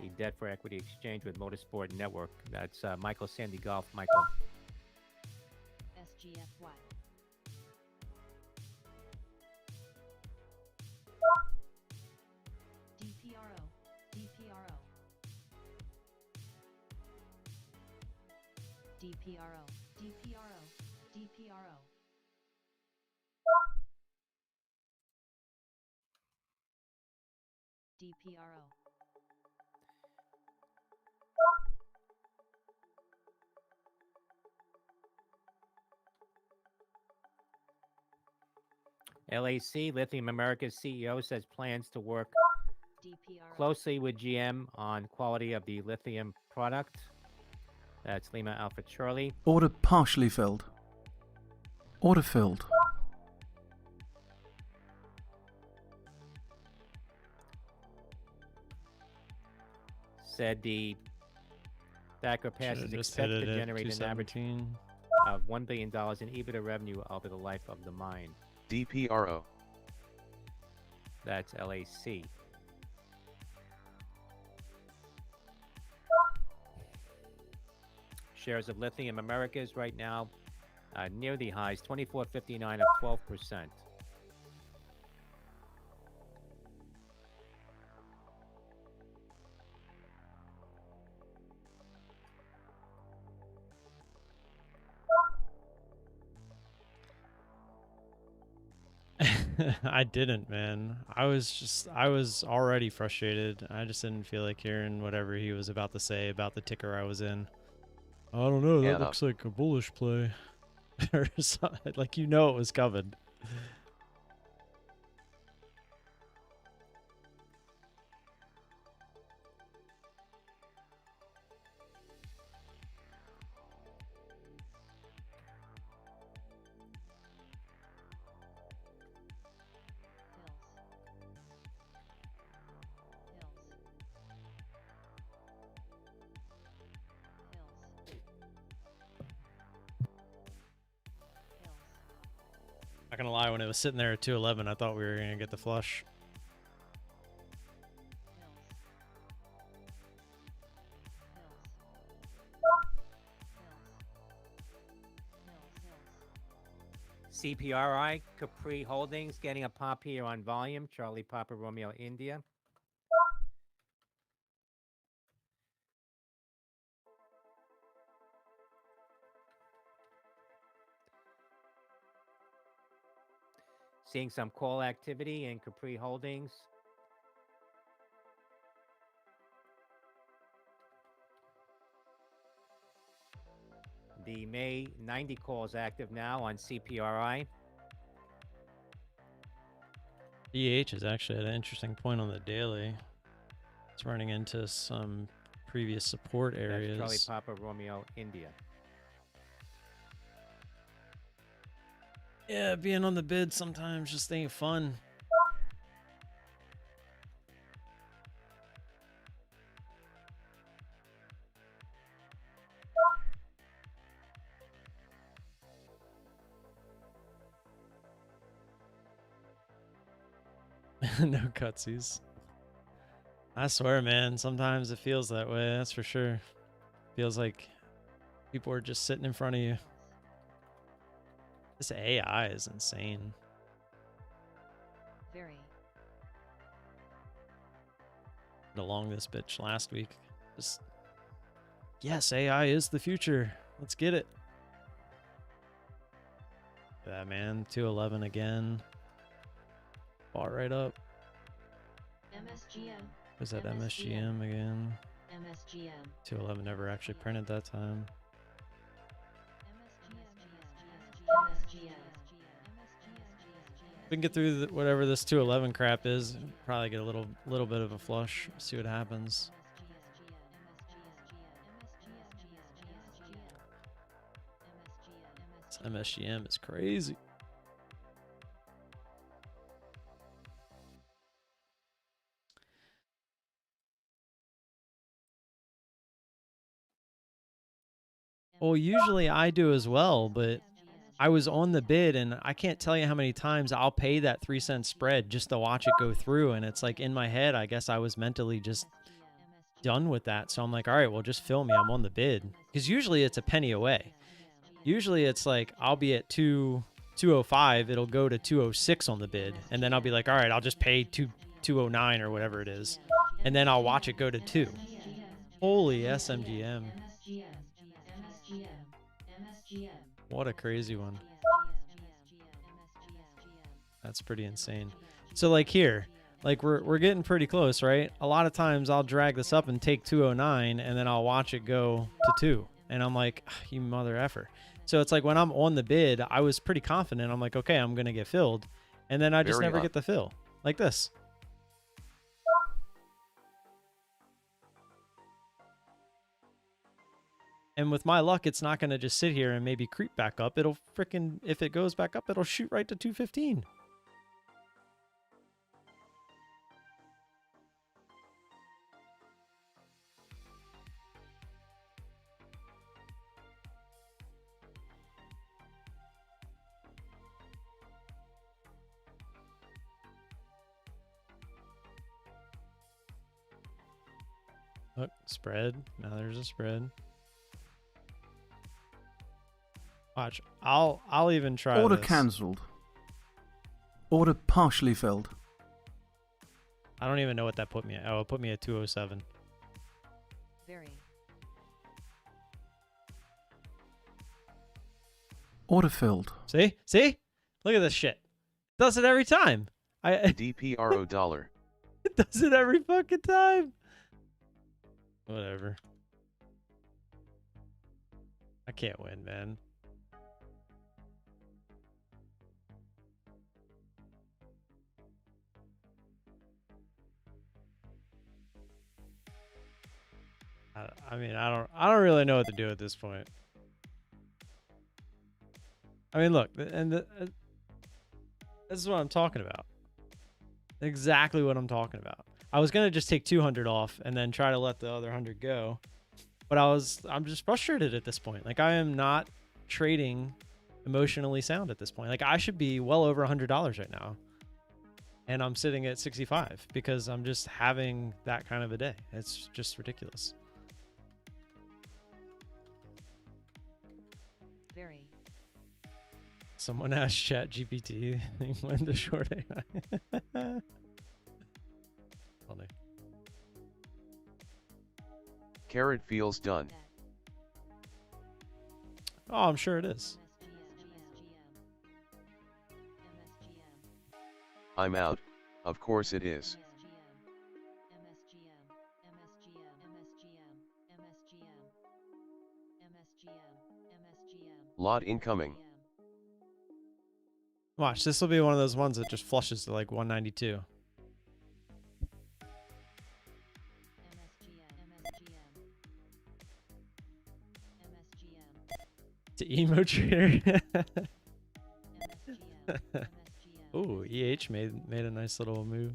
a debt for equity exchange with Motorsport Network. That's Michael Sandy Golf. Michael. SGFY. DPRO. DPRO. DPRO. DPRO. DPRO. DPRO. LAC, Lithium America's CEO, says plans to work DPRO. closely with GM on quality of the lithium product. That's Lima Alpha Charlie. Order partially filled. Order filled. Said the Thacker Pass is expected to generate an average of $1 billion in EBITDA revenue over the life of the mine. DPRO. That's LAC. Shares of Lithium Americas right now near the highs, 24.59 up 12%. I didn't, man. I was already frustrated. I just didn't feel like hearing whatever he was about to say about the ticker I was in. I don't know. That Yeah. looks like a bullish play. Or something. Like, you know, it was covered. Not gonna lie, when it was sitting there at 211, I thought we were gonna get the flush. CPRI, Capri Holdings, getting a pop here on volume. Charlie Papa Romeo India. Seeing some call activity in Capri Holdings. The May 90 call is active now on CPRI. EH is actually at an interesting point on the daily. It's running into some previous support areas. That's Charlie Papa Romeo India. Yeah, being on the bid sometimes just ain't fun. No cutsies. I swear, man, sometimes it feels that way, that's for sure. Feels like people are just sitting in front of you. This AI is insane. Very. Along this bitch last week. Just, yes, AI is the future. Let's get it. Yeah, man, 211 again. Bought right up. MSGM. Was that MSGM again? MSGM. 211 never actually printed that time. We can get through whatever this 211 crap is. Probably get a little bit of a flush. See what happens. This MSGM is crazy. Well, usually I do as well, but I was on the bid, and I can't tell you how many times I'll pay that 3-cent spread just to watch it go through. And it's like in my head, I guess I was mentally just done with that. So I'm like, all right, well, just fill me. I'm on the bid. Because usually it's a penny away. Usually it's like I'll be at 205. It'll go to 206 on the bid. And then I'll be like, all right, I'll just pay 209 or whatever it is. And then I'll watch it go to 2. Holy SMGM. What a crazy one. That's pretty insane. So like here, like we're getting pretty close, right? A lot of times I'll drag this up and take 209 and then I'll watch it go to 2. And I'm like, you mother effer. So it's like when I'm on the bid, I was pretty confident. I'm like, okay, I'm going to get filled. And then I just never get the fill. Like this. And with my luck, it's not going to just sit here and maybe creep back up. It'll frickin', if it goes back up, it'll shoot right to 215. Look, spread. Now there's a spread. Watch. I'll even try Order this. cancelled. Order partially filled. I don't even know what that put me at. Oh, it put me at 207. Very. Order filled. See? See? Look at this shit. Does it every time. DPRO dollar. It does it every fucking time. Whatever. I can't win, man. I mean, I don't really know what to do at this point. I mean, look, this is what I'm talking about. Exactly what I'm talking about. I was gonna just take 200 off and then try to let the other 100 go, but I'm just frustrated at this point. Like, I am not trading emotionally sound at this point. Like, I should be well over $100 right now, and I'm sitting at 65 because I'm just having that kind of a day. It's just ridiculous. Very. Someone asked ChatGPT when to short AI. Funny. Carrot feels done. Oh, I'm sure it is. I'm out. Of course it is. Lot incoming. Watch, this will be one of those ones that just flushes to like 192. To emo trader. Oh, EH made a nice little move.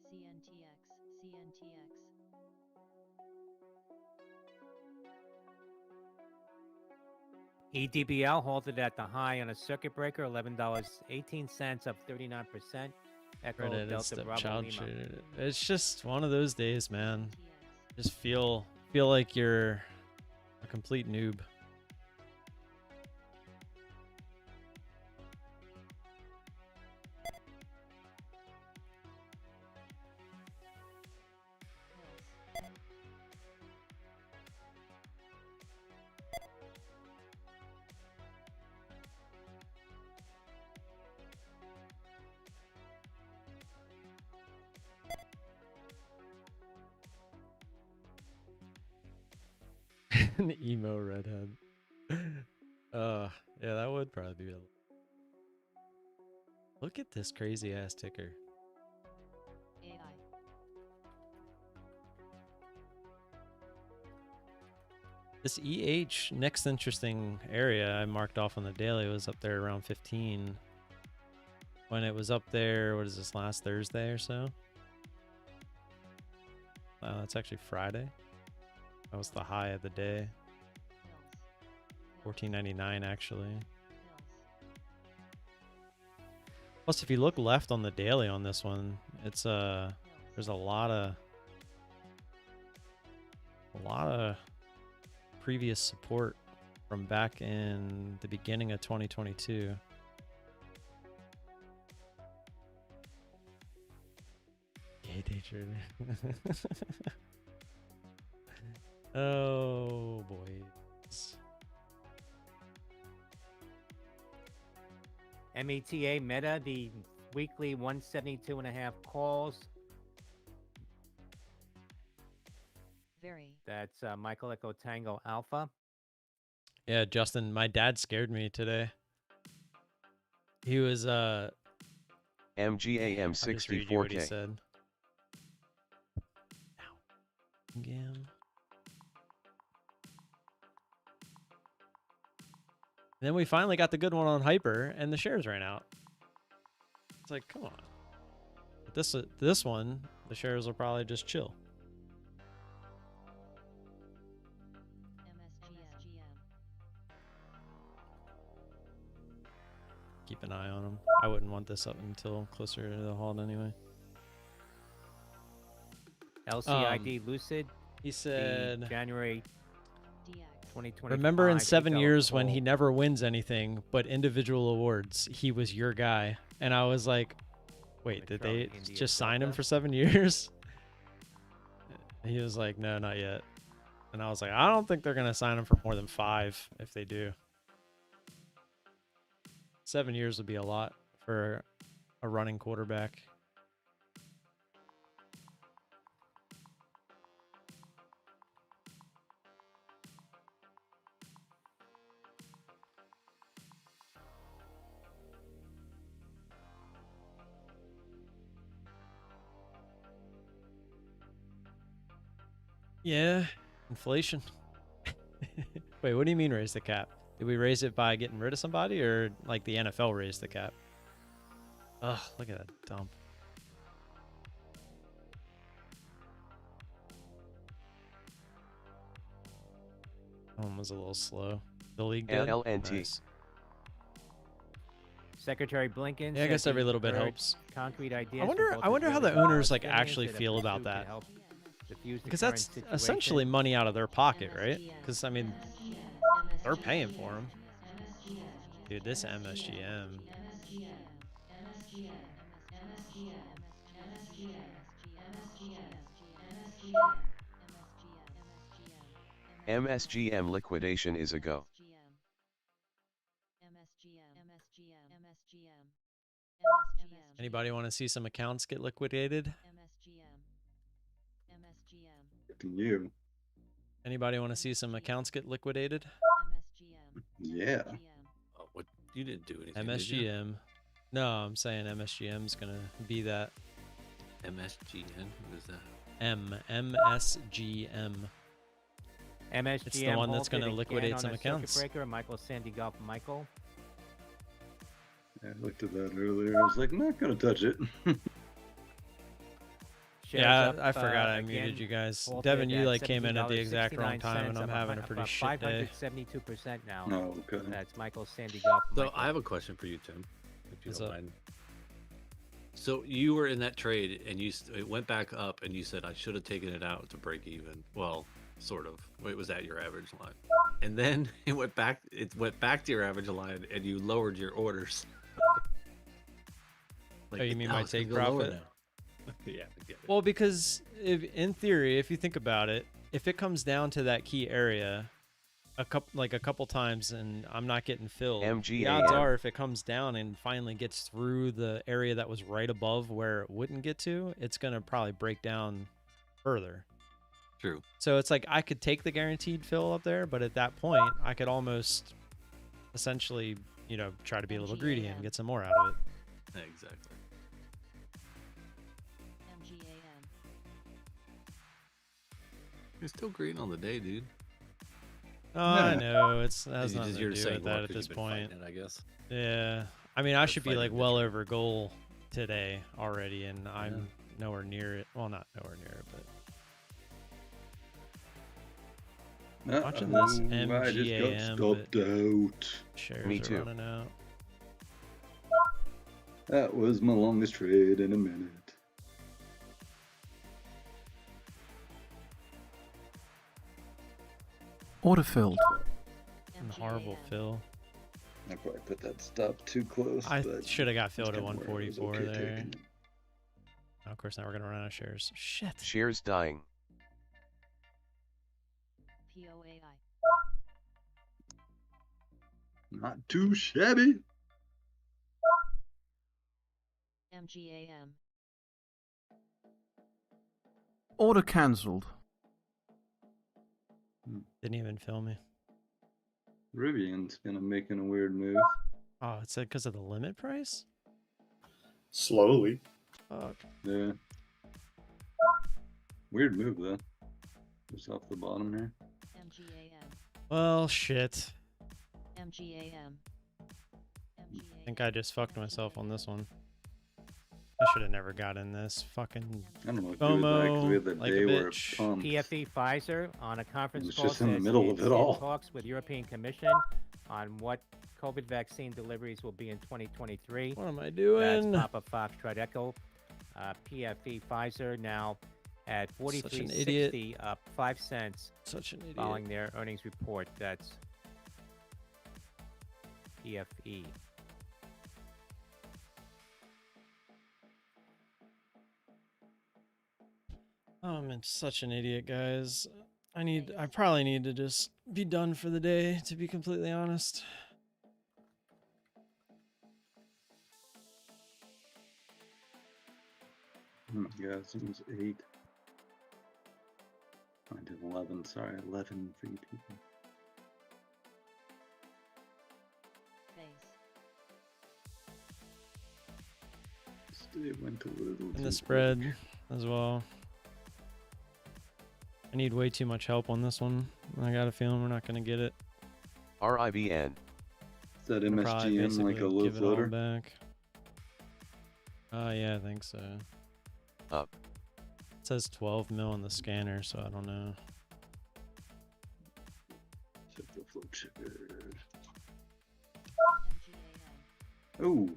CNTX. EDBL halted at the high on a circuit breaker, $11.18, up 39%. Echo Reddit is Delta step Bravo child Lima. trader. It's just one of those days, man. Just feel like you're a complete noob. An emo redhead. Yeah, that would probably be a... Look at this crazy ass ticker. AI. This EH next interesting area I marked off on the daily was up there around 15. When it was up there, what is this, last Thursday or so? That's actually Friday. That was the high of the day. $14.99 actually. Plus, if you look left on the daily on this one, it's there's a lot of previous support from back in the beginning of 2022. Gay day trader. Oh boy. META Meta, the weekly 172.5 calls. Very. That's Michael Echo Tango Alpha. Yeah, Justin, my dad scared me today. He was MGAM I'll just read you what he 64K. said. MGAM. Then we finally got the good one on Hyper, and the shares ran out. It's like, come on. But this one, the shares will probably just chill. MSGM. Keep an eye on them. I wouldn't want this up until closer to the halt anyway. LCID Lucid. He The said, January DX. 2025. remember in 7 $8 years when call. he never wins anything but individual awards, he was your guy. And I was like, wait, did they Charlie India just sign him Delta. for 7 years? And he was like, no, not yet. And I was like, I don't think they're going to sign him for more than 5 if they do. 7 years would be a lot for a running quarterback. Yeah, inflation. Wait, what do you mean raise the cap? Did we raise it by getting rid of somebody, or like the NFL raised the cap? Ugh, look at that dump. That one was a little slow. The league did? LLNT. Nice. Secretary Blinken. Yeah, I said guess every he little bit heard helps. Concrete ideas I wonder. from both I wonder how the Israelis and owners like Palestinians actually that a feel pursuit about could that. help diffuse the Because current that's situation. essentially money out of their pocket, right? Because I mean, they're paying for them. Dude, this MSGM. MSGM liquidation is a go. Anybody want to see some accounts get liquidated? You. Anybody want to see some accounts get liquidated? Yeah. Oh, what? You didn't do anything. did you? MSGM. No, I'm saying MSGM is gonna be that. MSGN? What is that? MSGM. MSGM It's the one that's halted gonna again liquidate on some a accounts. circuit breaker. Michael Sandy Golf Michael. I looked at that earlier. I was like, not gonna touch it. Shares Yeah, up, I forgot I again, muted you guys. halted Devin, you at like came in at the exact wrong $17.69, time, and I'm up having a pretty shit day. 572% now. Oh, okay. That's Michael Sandy Golf So Michael. I have a question for you, Tim, if you What's don't up? mind. So you were in that trade, and it went back up, and you said I should have taken it out to break even. Well, sort of. It was at your average line, and then it went back. It went back to your average line, and you lowered your orders. Oh, you mean now my it's gonna take go lower profit? now. Yeah, I get it. Well, because in theory, if you think about it, if it comes down to that key area, a couple times, and I'm not getting filled, the MGAM. odds are if it comes down and finally gets through the area that was right above where it wouldn't get to, it's gonna probably break down further. True. So it's like I could take the guaranteed fill up there, but at that point, I could almost essentially, try to be a little greedy and get some more out of it. Exactly. You're still green on the day, dude. Oh, I know. It has You nothing just- to you're do saying with more that at 'cause this you've been point. fighting it, I guess. Yeah. I mean, I Or should be fighting like the well trade. over goal today already, and I'm nowhere near it. Well, not nowhere near it, but watching this I just got MGAM, stopped out. shares Me are too. running out. That was my longest trade in a minute. Order filled. Horrible fill. I probably put that stop too close. I but should have got filled at kinda where it was 144 okay there. taking it. Oh, of course, now we're gonna run out of shares. Shit. Shares dying. POAI. Not too shabby. MGAM. Order cancelled. Didn't even fill me. Rivian's gonna making a weird move. Oh, it's because of the limit price? Slowly. Fuck. Yeah. Weird move though. Just off the bottom here. MGAM. Well, shit. MGAM. I think I just fucked myself on this one. I should have never got in this. Fucking I don't know if you were that 'cause we had that like a day where it bitch. pumped. PFE Pfizer on a conference was call just in the says middle of it's it all. in talks with European Commission on what COVID vaccine deliveries will be in 2023. What am I That's doing? Papa Foxtrot Echo. PFE Pfizer now at Such an idiot. 43.60, up 5 cents Such an idiot. following their earnings report. That's PFE. Oh, I'm such an idiot, guys. I probably need to just be done for the day, to be completely honest. Oh my god, it was 8. I did 11, sorry, 11 for you people. It went a little And too the spread quick. as well. I need way too much help on this one. I got a feeling we're not going to get it. RIBN. Is that We'll probably MSGM like a basically low give it all floater? back. Yeah, I think so. Up. It says 12 mil on the scanner, so I don't know. Check the float chart. Oh,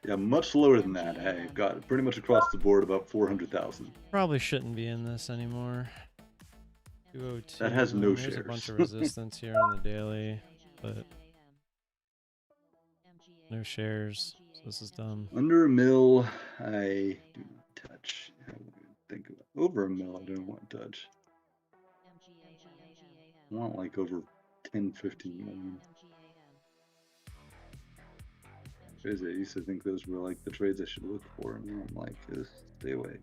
yeah, much lower than that. Hey, got it pretty much across the board about 400,000. Probably shouldn't be in this anymore. 202. That has no There's a bunch shares. of resistance here on the daily, but no shares. So this is dumb. Under a mil, I do not touch. I think about over a mil, I don't want to touch. I want like over 10, 15 million. Crazy, I used to think those were like the trades I should look for, and now I'm like, just stay away.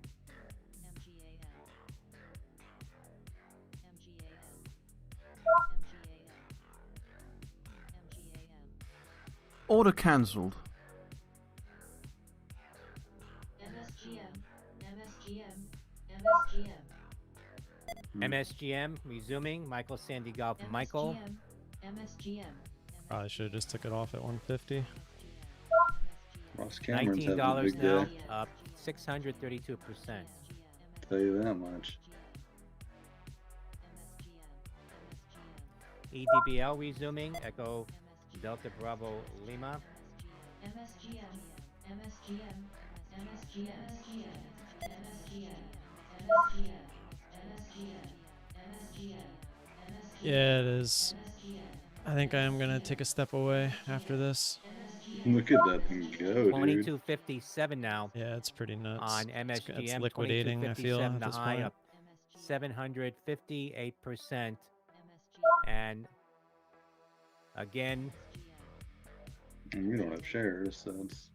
Order cancelled. MSGM resuming. Michael Sandy Golf. Michael. Probably should have just took it off at 150. Ross Cameron's having a $19 big now, day. up 632%. Tell you that much. EDBL resuming. Echo Delta Bravo Lima. Yeah, it is. I think I am going to take a step away after this. Look at that thing go, dude. 22.57 now Yeah, it's pretty nuts. on It's MSGM. liquidating, I feel, 22.57 at the this high, point. up 758%. And again, And we don't have shares, so it's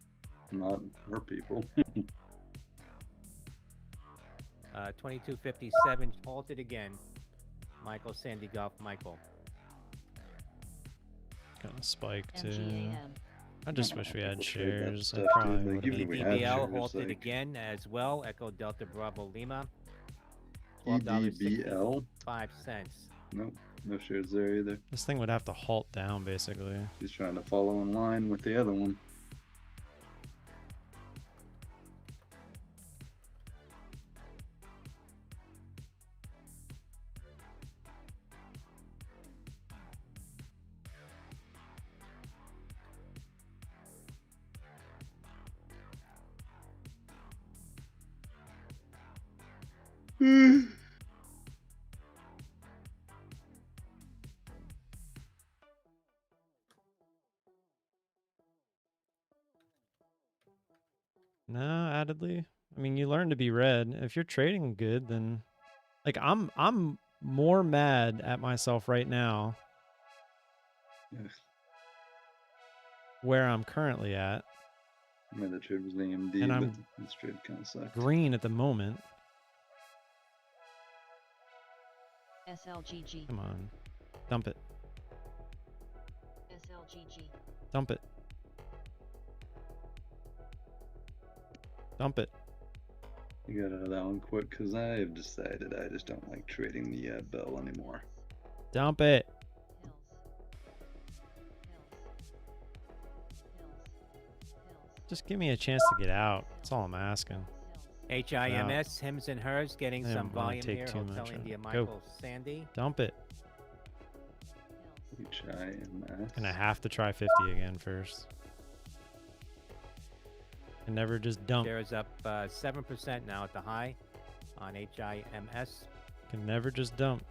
not our people. 22.57 halted again. Michael Sandy Golf. Michael. Kind of spike too. MGAM. I just wish we had People trade that shares. I stuff, probably dude. Like, would even have. if we had EDBL shares, halted like- again as well. Echo Delta Bravo Lima. EDBL? $12.65. Nope, no shares there either. This thing would have to halt down, basically. He's trying to follow in line with the other one. No, addedly. I mean, you learn to be red. If you're trading good, then like I'm more mad at myself right now Yes. where I'm currently at. I mean, the trade was AMD, And but I'm this trade kind of sucked. Green at the moment. SLGG. Come on. Dump it. SLGG. Dump it. Dump it. You got out of that one quick because I have decided I just don't like trading the bell anymore. Dump it. Just give me a chance to get out. That's all I'm asking. HIMS, Hims and Hers, getting I some don't wanna volume take here. too Hotel much. India Go. Michael Sandy. Dump it. HIMS. Gonna have to try 50 again first. And never just dump. Shares up 7% now at the high on HIMS. Can never just dump.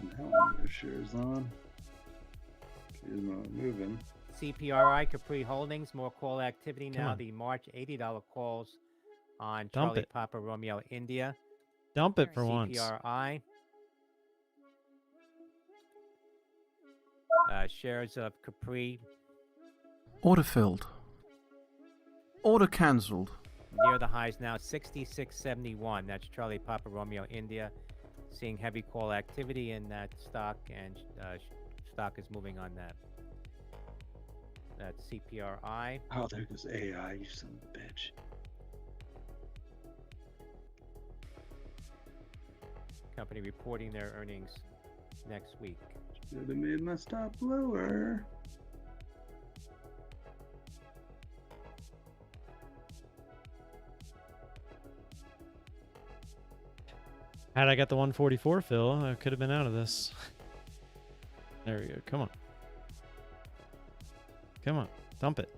Now no shares on. Is not moving. CPRI Capri Holdings, more call activity Come now. on. The March $80 calls on Dump Charlie it. Papa Romeo India. Dump it for once. CPRI. Shares of Capri Order filled. Order cancelled. near the highs now, 66.71. That's Charlie Papa Romeo India. Seeing heavy call activity in that stock, and stock is moving on that. That's CPRI. Oh, there goes AI, you son of a bitch. Company reporting their earnings next week. Should have made my stop lower. Had I got the 144 fill, I could have been out of this. There we go. Come on. Come on. Dump it.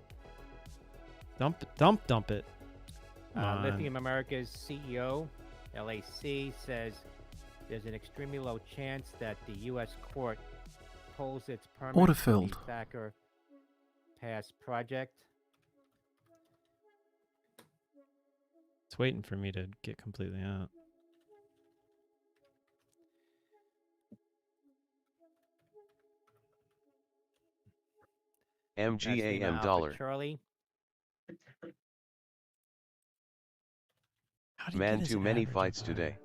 Dump it. Dump it. Come on. Lithium America's CEO, LAC, says there's an extremely low chance that the U.S. court pulls its permit Order for filled. the Thacker Pass project. It's waiting for me to get completely out. MGAM Alpha dollar. Charlie. How'd he Man, get his too many average fights up high? today.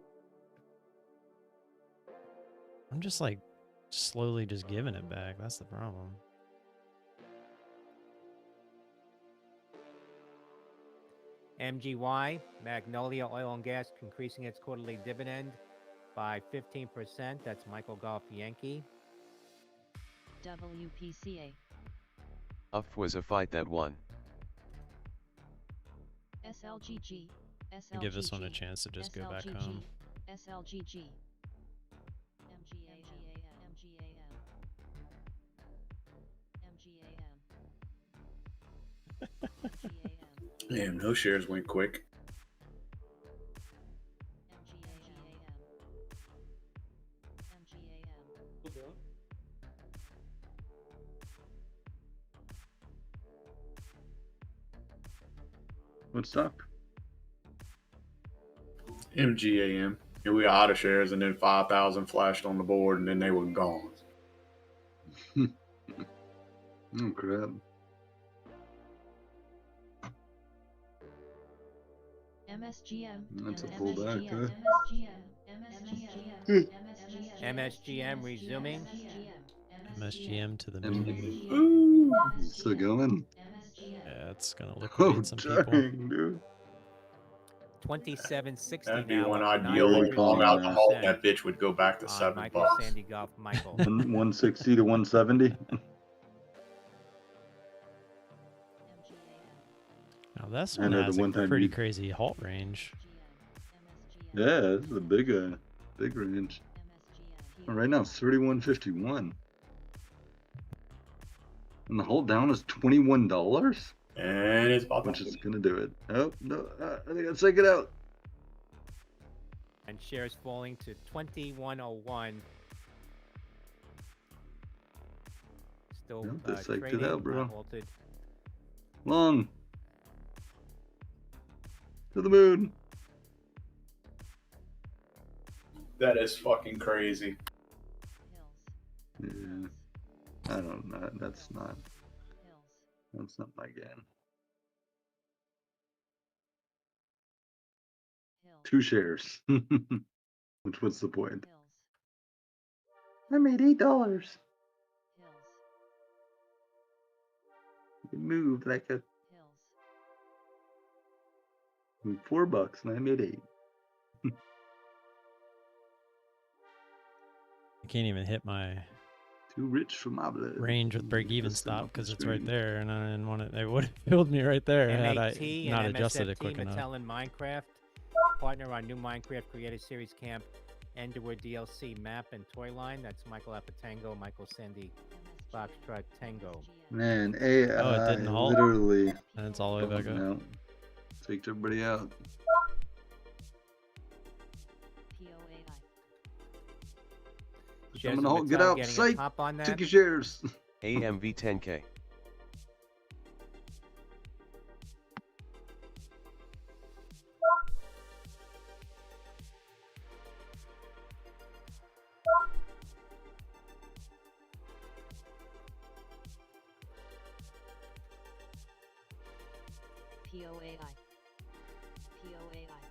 I'm just like slowly just giving it back. That's the problem. MGY, Magnolia Oil and Gas, increasing its quarterly dividend by 15%. That's Michael Golf Yankee. WPCA. Was a fight that won. SLGG. I'll give this one a chance to just go back home. SLGG. MGAM. Damn, no shares went quick. What's up? MGAM. And we got out of shares, and then 5,000 flashed on the board, and then they were gone. Oh, crap. MSGM. That's a pullback, huh? MSGM resuming. MSGM to the moon. Ooh, still going? Yeah, it's gonna Oh, liquidate some people. dang, dude. 27.60 That'd be now. when up I'd yell long out the 900%. malt. That bitch would go back to on $7. Michael Sandy Golf Michael. 160 to 170. Now this I one know the has one a time pretty you- crazy halt range. Yeah, this is a big range. Well, right now it's 31.51. And the hold down is $21, And it's about which to is gonna do it. Oh no, I think I'll take it out. And shares falling to 21.01. Still Yep, they psyched it trading, out, bro. not halted. Long. To the moon. That is fucking crazy. Yeah. I don't know. That's not my game. 2 shares. Which what's the point? I made $8. It moved like a $4 and I made 8. I can't even hit my Too rich for my blood. range with break even Just come stop off the because it's right screen. there, and I didn't want it. They would have filled me right there had I MAT not and adjusted it MSFT quick enough. Mattel and Minecraft partner on new Minecraft Creator Series camp Enderwood DLC map and toy line. That's Michael Apatango, Michael Sandy, Foxtrot Tango. Man, Oh, it AI didn't halt. literally And it's all the way back up. out. Taked everybody out. Shares Coming to of halt. Get Mattel out. getting a Psych. pop on that. Take your shares. AMV 10K.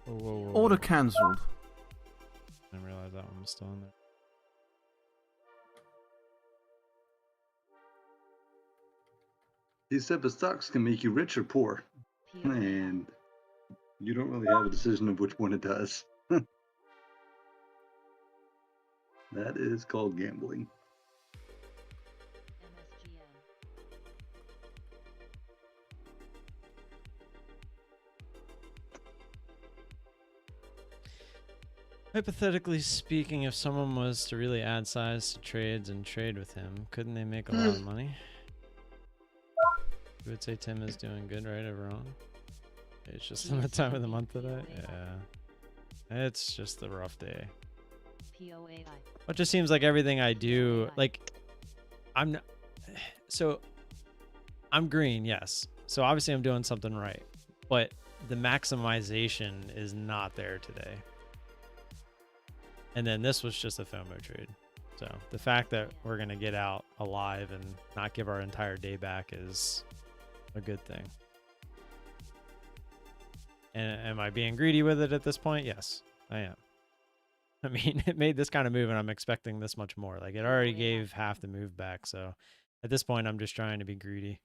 Whoa, whoa, whoa, Order whoa. cancelled. I didn't realize that one was still in there. These type of stocks can make you rich or poor. And you don't really have a decision of which one it does. That is called gambling. Hypothetically speaking, if someone was to really add size to trades and trade with him, couldn't they make a lot of money? You would say Tim is doing good, right, or wrong? It's just in the time of the month today. Yeah, it's just a rough day. It just seems like everything I do, like, so I'm green, yes. So obviously I'm doing something right, but the maximization is not there today. And then this was just a FOMO trade. So the fact that we're going to get out alive and not give our entire day back is a good thing. And am I being greedy with it at this point? Yes, I am. I mean, it made this kind of move and I'm expecting this much more. Like, it already gave half the move back. So at this point, I'm just trying to be greedy.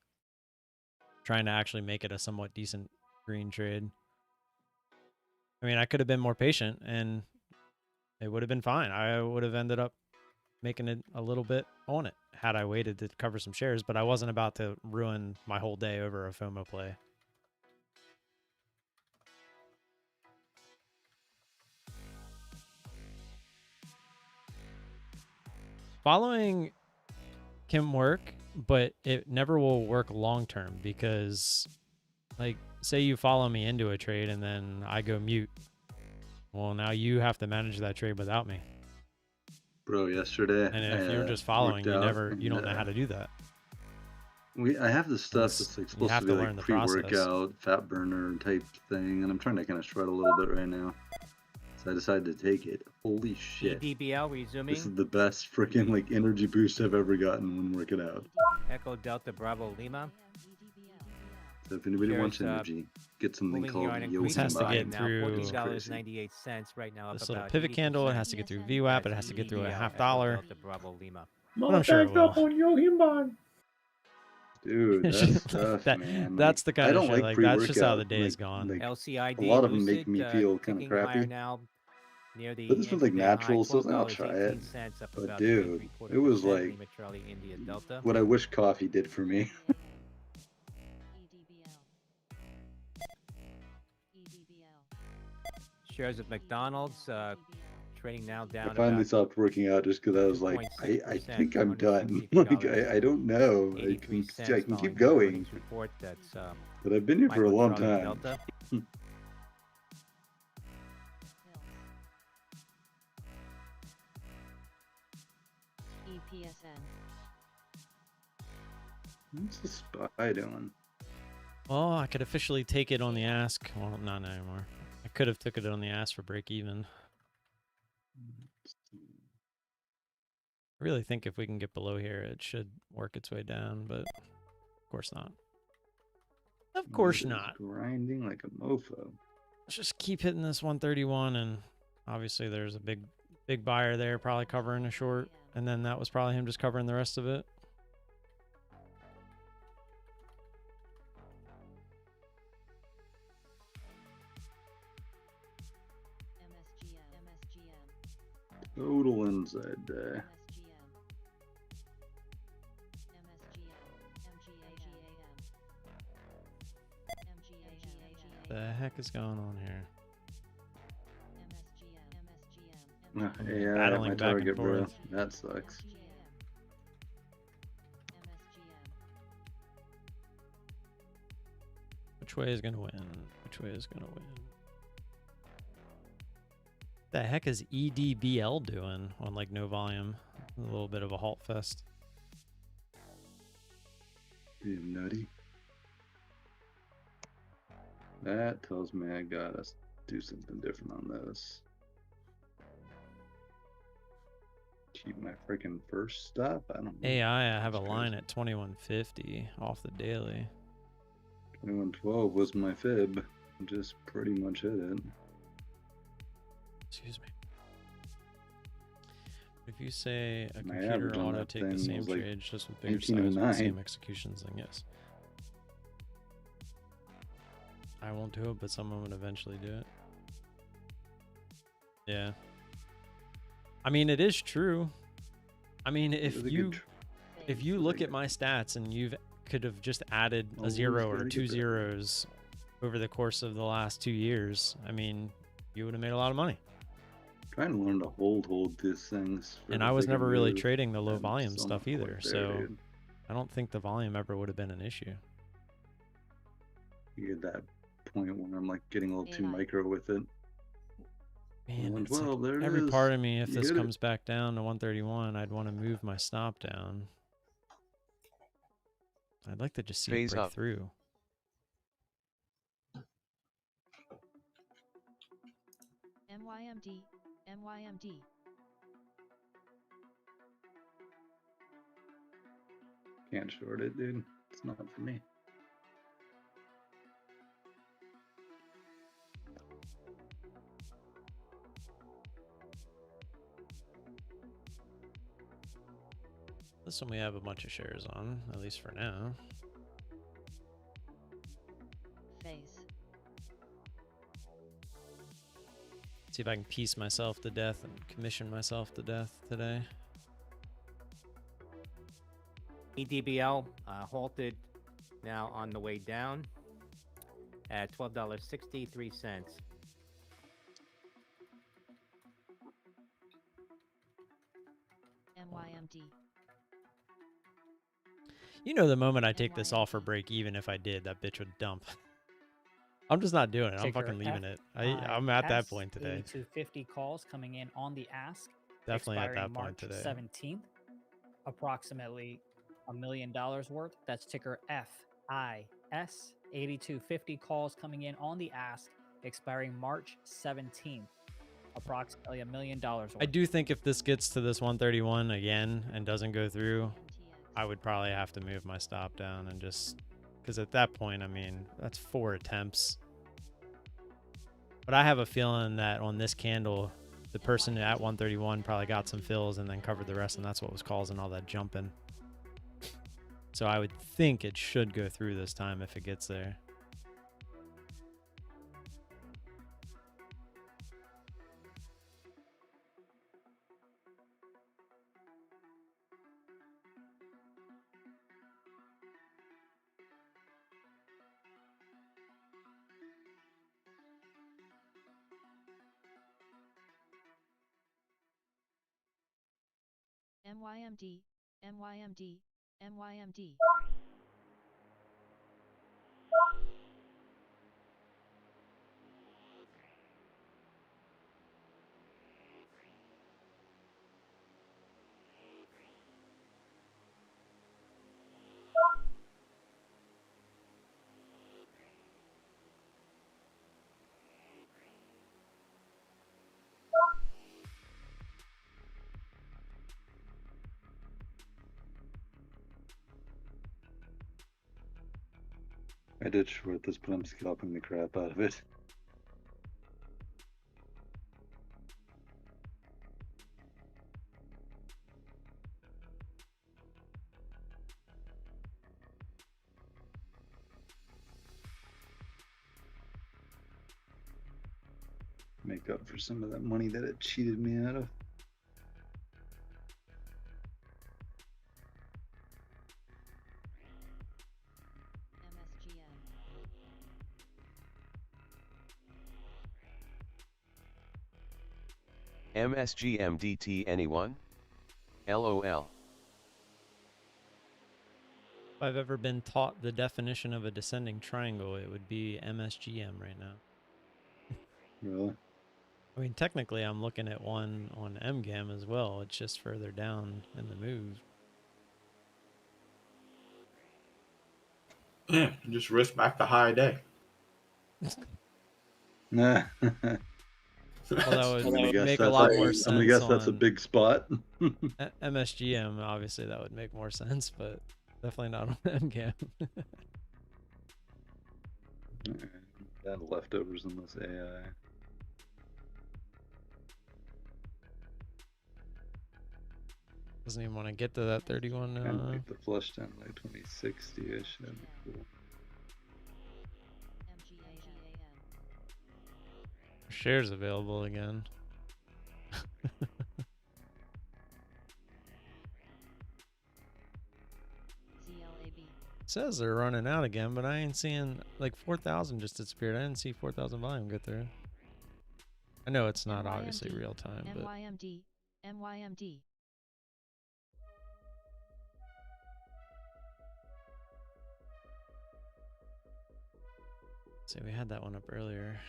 Trying to actually make it a somewhat decent green trade. I mean, I could have been more patient and it would have been fine. I would have ended up making it a little bit on it had I waited to cover some shares, but I wasn't about to ruin my whole day over a FOMO play. Following can work, but it never will work long term because, like, say you follow me into a trade and then I go mute. Well, now you have to manage that trade without me. Bro, yesterday. And if you're just following, you don't know how to do that. I have this stuff that's like supposed to be like pre-workout, fat burner type thing, and I'm trying to kind of shred a little bit right now. So I decided to take it. Holy shit. DBL resuming. This is the best freaking like energy boost I've ever gotten when working out. Echo Delta Bravo Lima. So if anybody wants energy, get something called Yo. This has to get through $14.98 right now. This little pivot candle. It has to get through VWAP. It has to get through a $0.50. Bravo Lima. But I'm sure it will. Dude, that's tough, man. That's the kind I of don't shit. Like that's just how the pre-workout. day is gone. Like, LCID a lot of them Lucid, make me feel kind of crappy. Now, near the but this one's like natural, so I'll try it. But dude, it was like what I wish coffee did for me. Shares of McDonald's trading now down. I finally stopped working out just because I was like, I think I'm done. Like I don't know. I can keep going. But I've been here for a long time. What's the SPY doing? Well, I could officially take it on the ask. Well, not anymore. I could have took it on the ask for break even. I really think if we can get below here, it should work its way down, but of course not. Of course not. Grinding like a mofo. Let's just keep hitting this 131, and obviously there's a big buyer there, probably covering a short, and then that was probably him just covering the rest of it. Total inside day. The heck is going on here? Yeah, battling my back and target, bro. forth. That sucks. Which way is gonna win? Which way is gonna win? The heck is EDBL doing on like no volume? A little bit of a halt fest. Being nutty. That tells me I gotta do something different on this. Keep my freaking first stop. I don't know. AI, I have a line at 2150 off the daily. 2112 was my fib. Just pretty much hit it. Excuse me. If you say a My computer average on auto that take the thing same was like trades just with bigger size with 1909. same executions, then yes. I won't do it, but someone would eventually do it. Yeah. I mean, it is true. I mean, if you look at my stats and you've could have just added a zero or two zeros over the course of the last 2 years, I mean, you would have made a lot of money. Trying to learn to hold these things. And I was never really trading the low volume stuff either, so I don't think the volume ever would have been an issue. You get that point where I'm like getting a little too micro with it. Man, 112, there it every is. part of me, if You this hit it. comes back down to 131, I'd want to move my stop down. I'd like to just see it Phase break up. through. MYMD, MYMD. Can't short it, dude. It's not for me. This one we have a bunch of shares on, at least for now. Phase. See if I can piece myself to death and commission myself to death today. EDBL halted now on the way down at $12.63. MYMD. You know, the moment I take this off for break, even if I did, that bitch would dump. I'm just not doing it. I'm Ticker fucking leaving it. FIGS, I'm at that point today. 8250 calls coming in on the ask. Definitely at that expiring point March today. 17th. Approximately $1 million worth. That's ticker FIGS. 8250 calls coming in on the ask. Expiring March 17th. Approximately $1 million worth. I do think if this gets to this 131 again and doesn't go through, I would probably have to move my stop down and just, because at that point, I mean, that's 4 attempts. But I have a feeling that on this candle, the person at 131 probably got some fills and then covered the rest, and that's what was causing all that jumping. So I would think it should go through this time if it gets there. MYMD, MYMD, MYMD. I did short this, but I'm scalping the crap out of it. Make up for some of that money that it cheated me out of. MSGM. MSGM DT anyone? LOL. If I've ever been taught the definition of a descending triangle, it would be MSGM right now. Really? I mean, technically, I'm looking at one on MGAM as well. It's just further down in the move. Yeah, just risk back the high day. Nah. Well, that would make a that's lot more sense. I'm gonna guess that's a on big spot. MSGM, obviously, that would make more sense, but definitely not on MGAM. That leftovers in this AI. Doesn't even want to get to that 31. Kind of like the flush down like 2060-ish. That'd be cool. Shares available again. Says they're running out again, but I ain't seeing, like, 4,000 just disappeared. I didn't see 4,000 volume go through. I know it's not obviously real time, but MYMD. see, we had that one up earlier.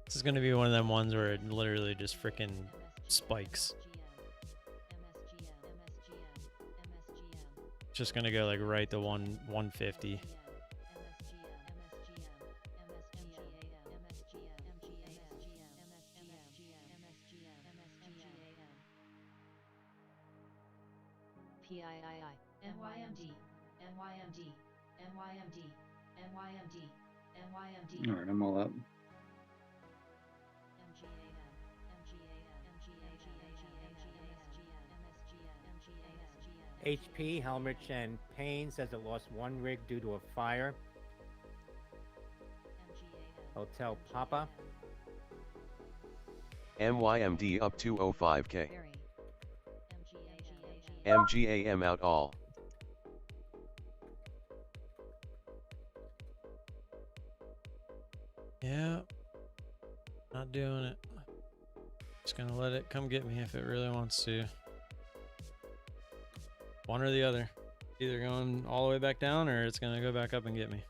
This is going to be one of them ones where it literally just freaking spikes. It's just going to go like right to 150. All right, I'm all up. HP, Helmrich, and Payne says it lost one rig due to a fire. Hotel Papa. MYMD up 205K. MGAM out all. Yeah, not doing it. Just gonna let it come get me if it really wants to. One or the other. Either going all the way back down or it's gonna go back up and get me.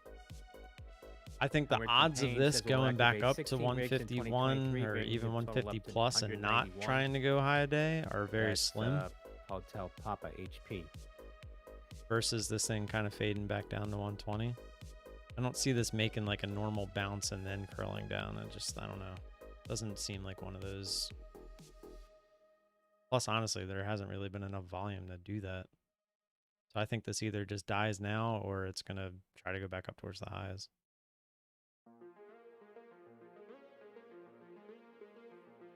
I think the odds of this going back up to 151 or even 150 plus and not trying to go high a day are very slim. Hotel Papa HP. Versus this thing kind of fading back down to 120. I don't see this making like a normal bounce and then curling down. I don't know. Doesn't seem like one of those. Plus, honestly, there hasn't really been enough volume to do that. So I think this either just dies now or it's going to try to go back up towards the highs.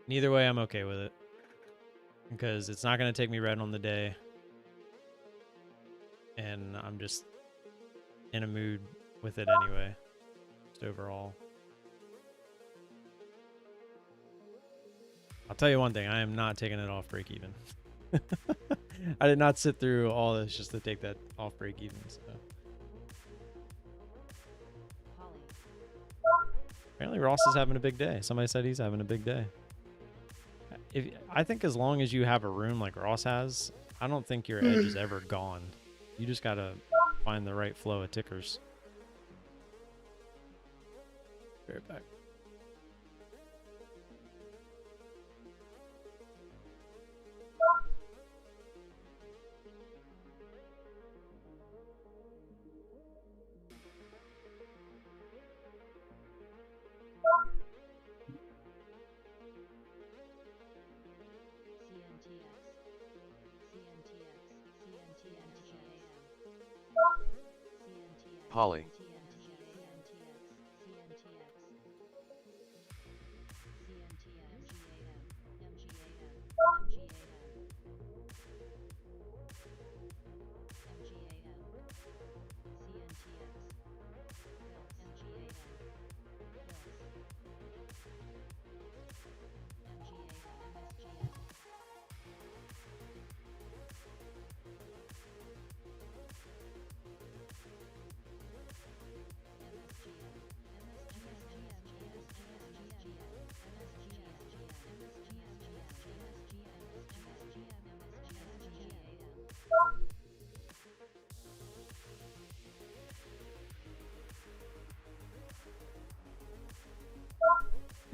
Either way, I'm okay with it. Because it's not going to take me red on the day. And I'm just in a mood with it anyway. Just overall. I'll tell you one thing. I am not taking it off break even. I did not sit through all this just to take that off break even. So. Apparently Ross is having a big day. Somebody said he's having a big day. I think as long as you have a room like Ross has, I don't think your edge is ever gone. You just got to find the right flow of tickers. Be right back. Polly.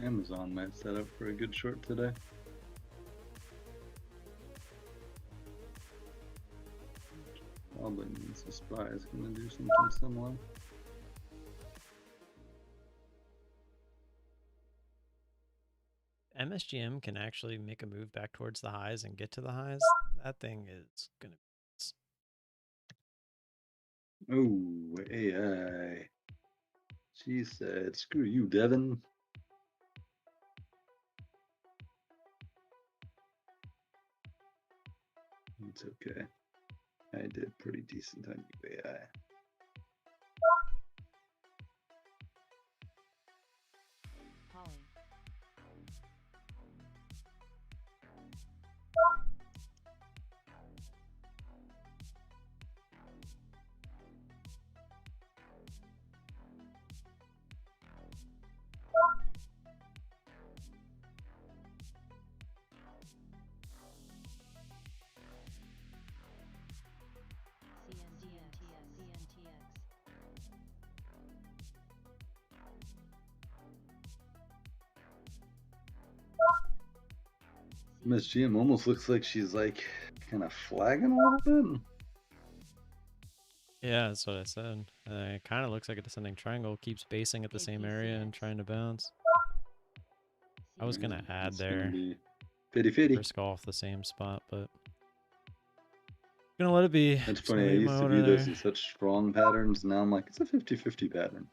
Amazon might set up for a good short today. Probably means the SPY is going to do something similar. MSGM can actually make a move back towards the highs and get to the highs. That thing is going to... Oh, AI. She said, screw you, Devin. It's okay. I did pretty decent on you, AI. MSGM almost looks like she's like kind of flagging a little bit. Yeah, that's what I said. It kind of looks like a descending triangle, keeps basing at the same area and trying to bounce. I was going to add there. Risk off the same spot, but gonna let it be. That's funny. I used to view those in such strong patterns. Now I'm like, it's a 50-50 pattern.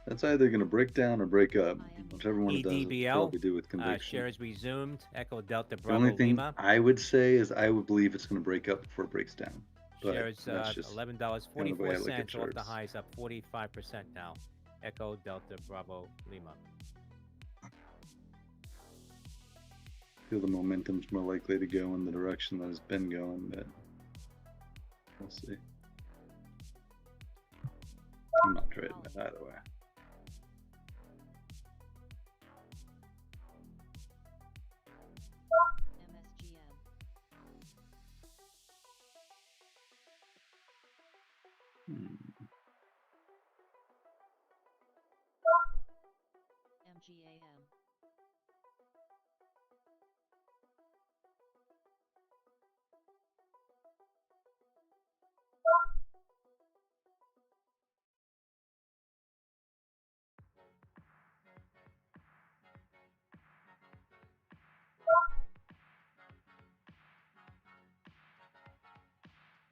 That's either going to break down or break up. Whichever one it does, it's probably do with conviction. Shares resumed. Echo Delta The Bravo only thing Lima. I would say is I would believe it's going to break up before it breaks down. But Shares $11.44 off the highs, up 45% now. Echo Delta Bravo Lima. I feel the momentum's more likely to go in the direction that it's been going, but we'll see. I'm not trading it either way. MGAM.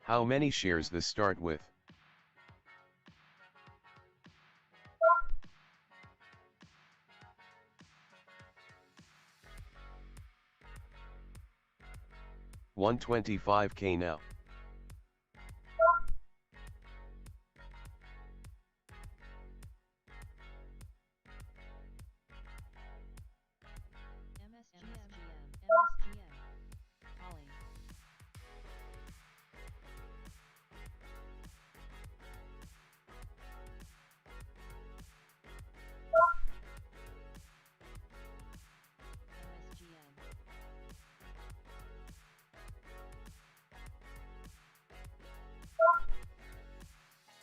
How many shares this start with? $125K now.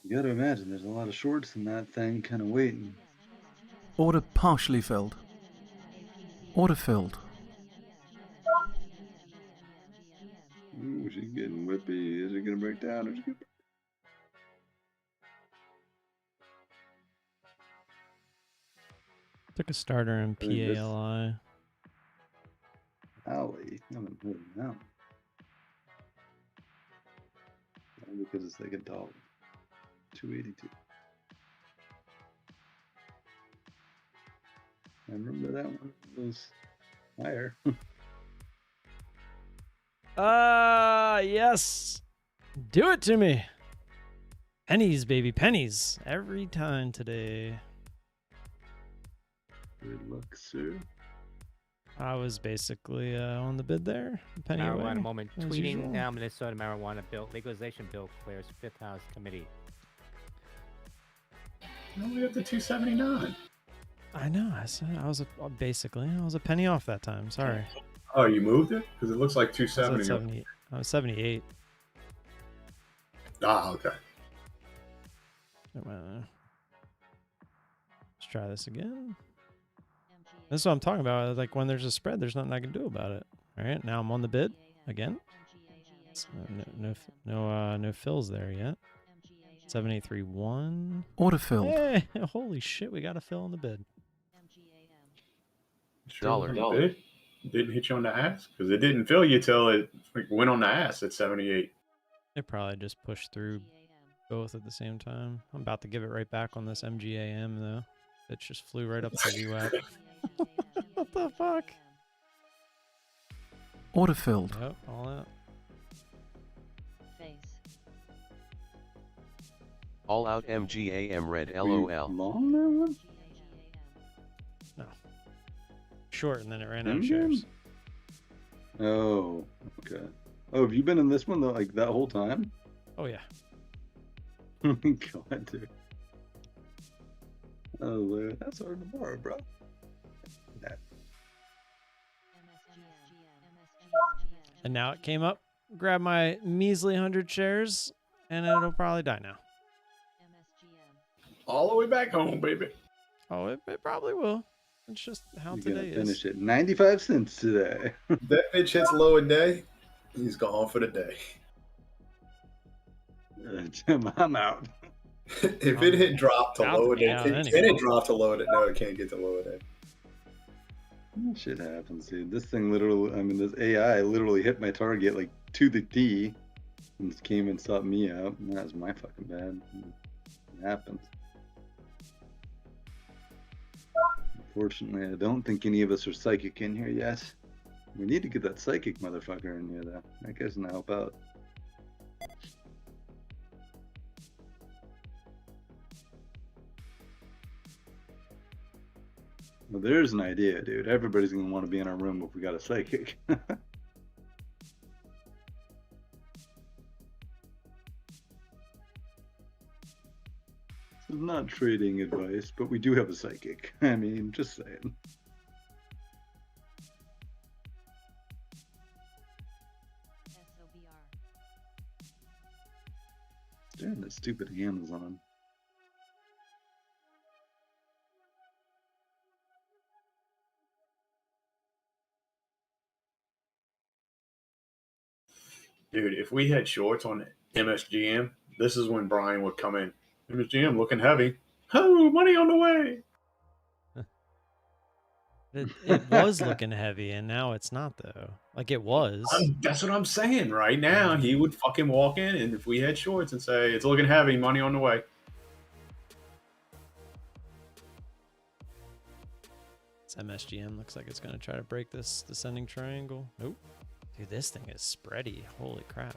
You gotta imagine there's a lot of shorts in that thing kind of waiting. Order partially filled. Order filled. Ooh, she's getting whippy. Is it gonna break down? Is it gonna... Took a starter in PALI. Alley. I haven't heard of that. Because it's like $1. 282. I remember that one was higher. Yes. Do it to me. Pennies, baby, pennies. Every time today. Good luck, sir. I was basically on the bid there. Penny Marijuana away, moment. as Tweeting usual. now Minnesota marijuana bill legalization bill clears 5th House committee. No, we got the 279. I know. I said I was a penny off that time. Sorry. Oh, you moved it? Because it looks like I was 270. I was 78. Ah, okay. Just try this again. This is what I'm talking about. Like when there's a spread, there's nothing I can do about it. All right, now I'm on the bid again. No fills there yet. 7831. Order filled. Hey, holy shit, we got a fill on the bid. Dollar. Didn't hit you on the ass because it didn't fill you till it went on the ass at 78. It probably just pushed through both at the same time. I'm about to give it right back on this MGAM though. It just flew right up to the VWAP. What the fuck? Order filled. Yep, all out. All out MGAM red LOL. Long No. Short and then it ran out of shares. Oh, okay. Oh, have you been in this one though, like that whole time? Oh yeah. Oh my god, dude. Oh, that's hard to borrow, bro. And now it came up, grabbed my measly 100 shares, and it'll probably die now. All the way back home, baby. Oh, it probably will. It's just how You're today gonna finish is. it 95 cents today. That bitch hits low a day, he's gone for the day. Jim, I'm out. If it hit drop to low a day, down can anyway. it drop to low a day? No, it can't get to low a day. Shit happens, dude. This thing literally, I mean, this AI literally hit my target like to the T and just came and sought me out. And that was my fucking bad. It happens. Unfortunately, I don't think any of us are psychic in here yet. We need to get that psychic motherfucker in here, though. That guy's gonna help out. Well, there's an idea, dude. Everybody's gonna want to be in our room if we got a psychic. This is not trading advice, but we do have a psychic. I mean, just saying. Damn, that stupid Amazon. Dude, if we had shorts on MSGM, this is when Brian would come in. MSGM looking heavy. Oh, money on the way. It was looking heavy, and now it's not, though. Like, it was. That's what I'm saying. Right now, he would fucking walk in, and if we had shorts and say, it's looking heavy, money on the way. This MSGM looks like it's going to try to break this descending triangle. Nope. Dude, this thing is spready. Holy crap.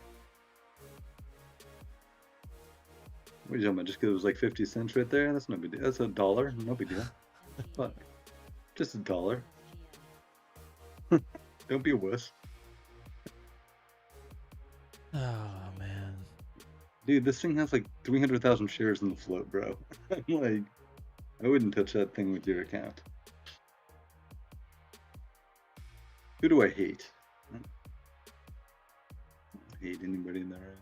What are you talking about? Just because it was like 50 cents right there? That's no big deal. That's $1. No big deal. Fuck. Just $1. Don't be a wuss. Oh, man. Dude, this thing has like 300,000 shares in the float, bro. Like, I wouldn't touch that thing with your account. Who do I hate? I don't hate anybody in there.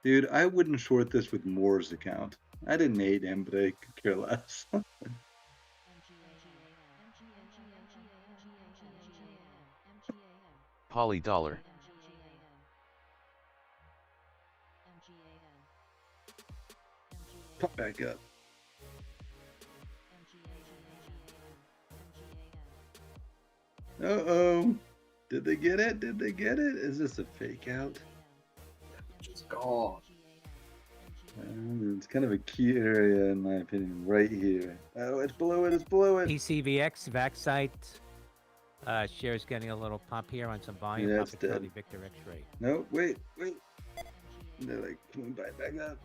Dude, I wouldn't short this with Moore's account. I didn't hate him, but I could care less. Poly dollar. Pop back up. Uh-oh. Did they get it? Did they get it? Is this a fake out? Just gone. It's kind of a key area, in my opinion, right here. Oh, it's below it. It's below it. PCVX, Vaxite. Shares getting a little pop here on some volume. Yeah, it's Pop it dead. to Victor X-ray. No, wait. They're like, coming back up.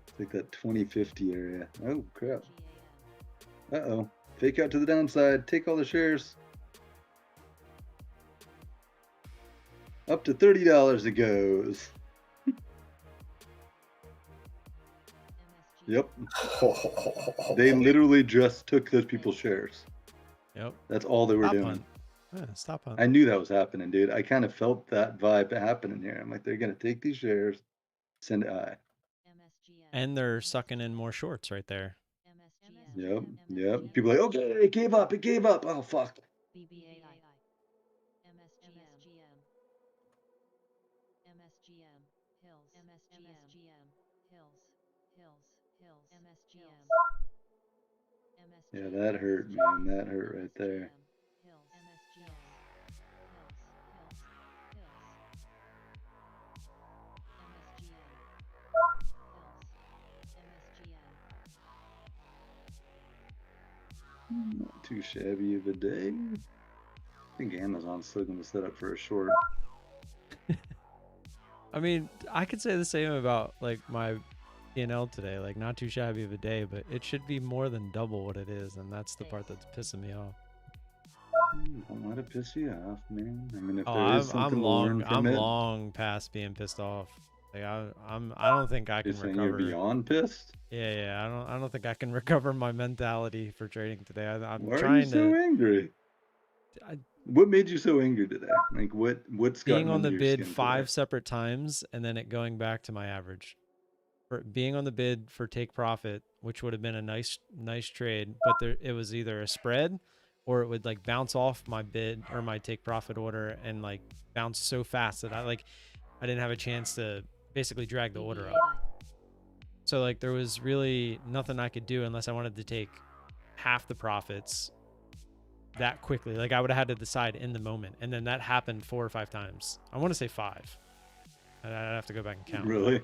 It's like that 2050 area. Oh, crap. Uh-oh. Fake out to the downside. Take all the shares. Up to $30 it goes. Yep. They literally just took those people's shares. Yep. That's all they were Stop doing. hunt. Yeah, stop hunt. I knew that was happening, dude. I kind of felt that vibe happening here. I'm like, they're going to take these shares, send it high. And they're sucking in more shorts right there. Yep. Yep. People are like, okay, it gave up. It gave up. Oh, fuck. Yeah, that hurt, man. That hurt right there. Not too shabby of a day. I think Amazon's still going to set up for a short. I mean, I could say the same about like my P&L today. Like, not too shabby of a day, but it should be more than double what it is, and that's the part that's pissing me off. Don't let it piss you off, man. I mean, if Oh, there is something to learn from I'm it, long past being pissed off. Like, I don't think I can you're saying recover. you're beyond pissed? Yeah. I don't think I can recover my mentality for trading today. I'm Why are trying you so to. angry? What made you so angry today? Like, what's Being gotten on the under your bid skin 5 today? separate times and then it going back to my average. For being on the bid for take profit, which would have been a nice trade, but it was either a spread or it would like bounce off my bid or my take profit order and like bounce so fast that I didn't have a chance to basically drag the order up. So like there was really nothing I could do unless I wanted to take half the profits that quickly. Like I would have had to decide in the moment, and then that happened 4 or 5 times. I want to say 5. I'd have to go back and count. Really?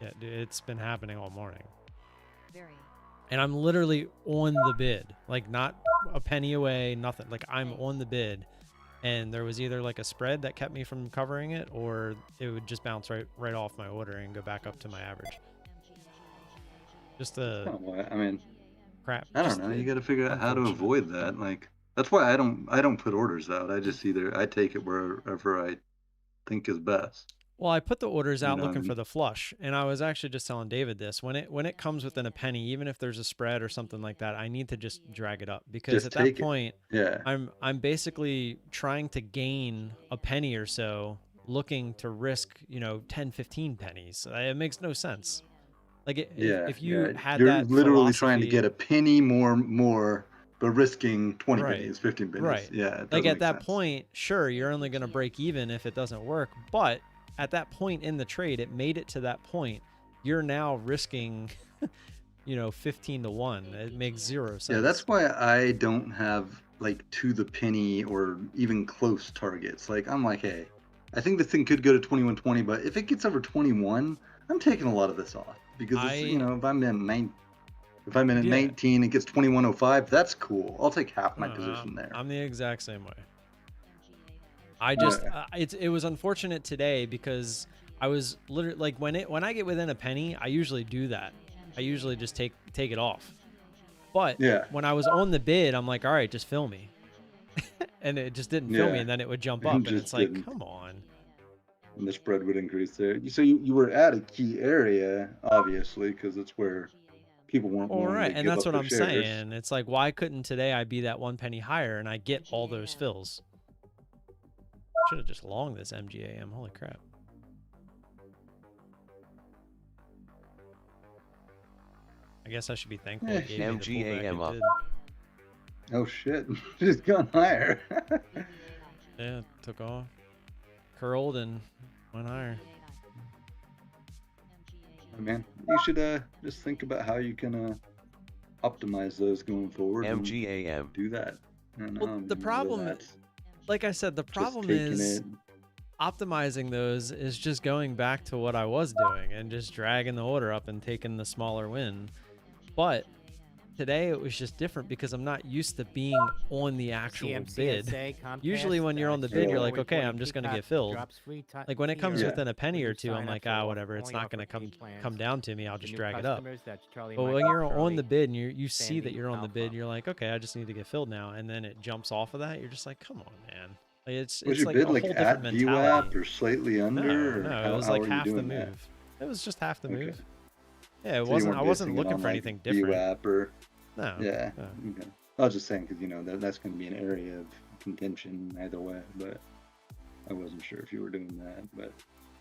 Yeah, dude, it's been happening all morning. And I'm literally on the bid, like not a penny away, nothing. Like I'm on the bid, and there was either like a spread that kept me from covering it, or it would just bounce right off my order and go back up to my average. Just a I mean, crap. I don't know. You got to figure out how to avoid that. Like that's why I don't put orders out. I just I take it wherever I think is best. Well, I put the orders out looking for the flush, and I was actually just telling David this. When it comes within a penny, even if there's a spread or something like that, I need to just drag it up, because Just at that take it. point, Yeah. I'm basically trying to gain a penny or so, looking to risk 10, 15 pennies. It makes no sense. Like if you had you're that literally trying to philosophy- get a penny more, but risking 20 Right. pennies, 15 pennies. Right. Yeah. It Like doesn't at make that sense. point, sure, you're only going to break even if it doesn't work. But at that point in the trade, it made it to that point. You're now risking, 15 to 1. It makes 0 sense. Yeah, that's why I don't have like to the penny or even close targets. Like I'm like, hey, I think this thing could go to 21.20, but if it gets over 21, I'm taking a lot of this off, because it's, if I'm in 19, it gets 21.05. That's cool. I'll take half my position there. I'm the exact same way. I just it was unfortunate today because I was literally like when I get within a penny, I usually do that. I usually just take it off. But when I was on the bid, I'm like, all right, just fill me. And it just didn't fill me, and then it would jump up, and it's like, come on. And the spread would increase there. So you were at a key area, obviously, because it's where people weren't All willing right, to and give that's up what their I'm shares. saying. It's like, why couldn't today I be that 1 penny higher and I get all those fills? Should have just longed this MGAM. Holy crap. I guess I should be thankful it gave me the pullback MGAM it up. did. Oh shit, just gone higher. Yeah, it took off. Curled and went higher. Man, you should just think about how you can optimize those going forward. MGAM. Do that. Well, the problem, like I said, the problem is optimizing those is just going back to what I was doing and just dragging the order up and taking the smaller win. But today it was just different because I'm not used to being on the actual bid. Usually when you're on the bid, you're like, okay, I'm just going to get filled. Like when it comes within a penny or two, I'm like, whatever, it's not going to come down to me. I'll just drag it up. But when you're on the bid and you see that you're on the bid, you're like, okay, I just need to get filled now. And then it jumps off of that. You're just like, come on, man. Like Was it's your like bid a whole like different at mentality. VWAP or slightly under? No, it was like half the move. It was just half the move. Yeah, it So wasn't. I wasn't looking for anything different. VWAP or No. Yeah. Okay. I was just saying because that's going to be an area of contention either way, but I wasn't sure if you were doing that. But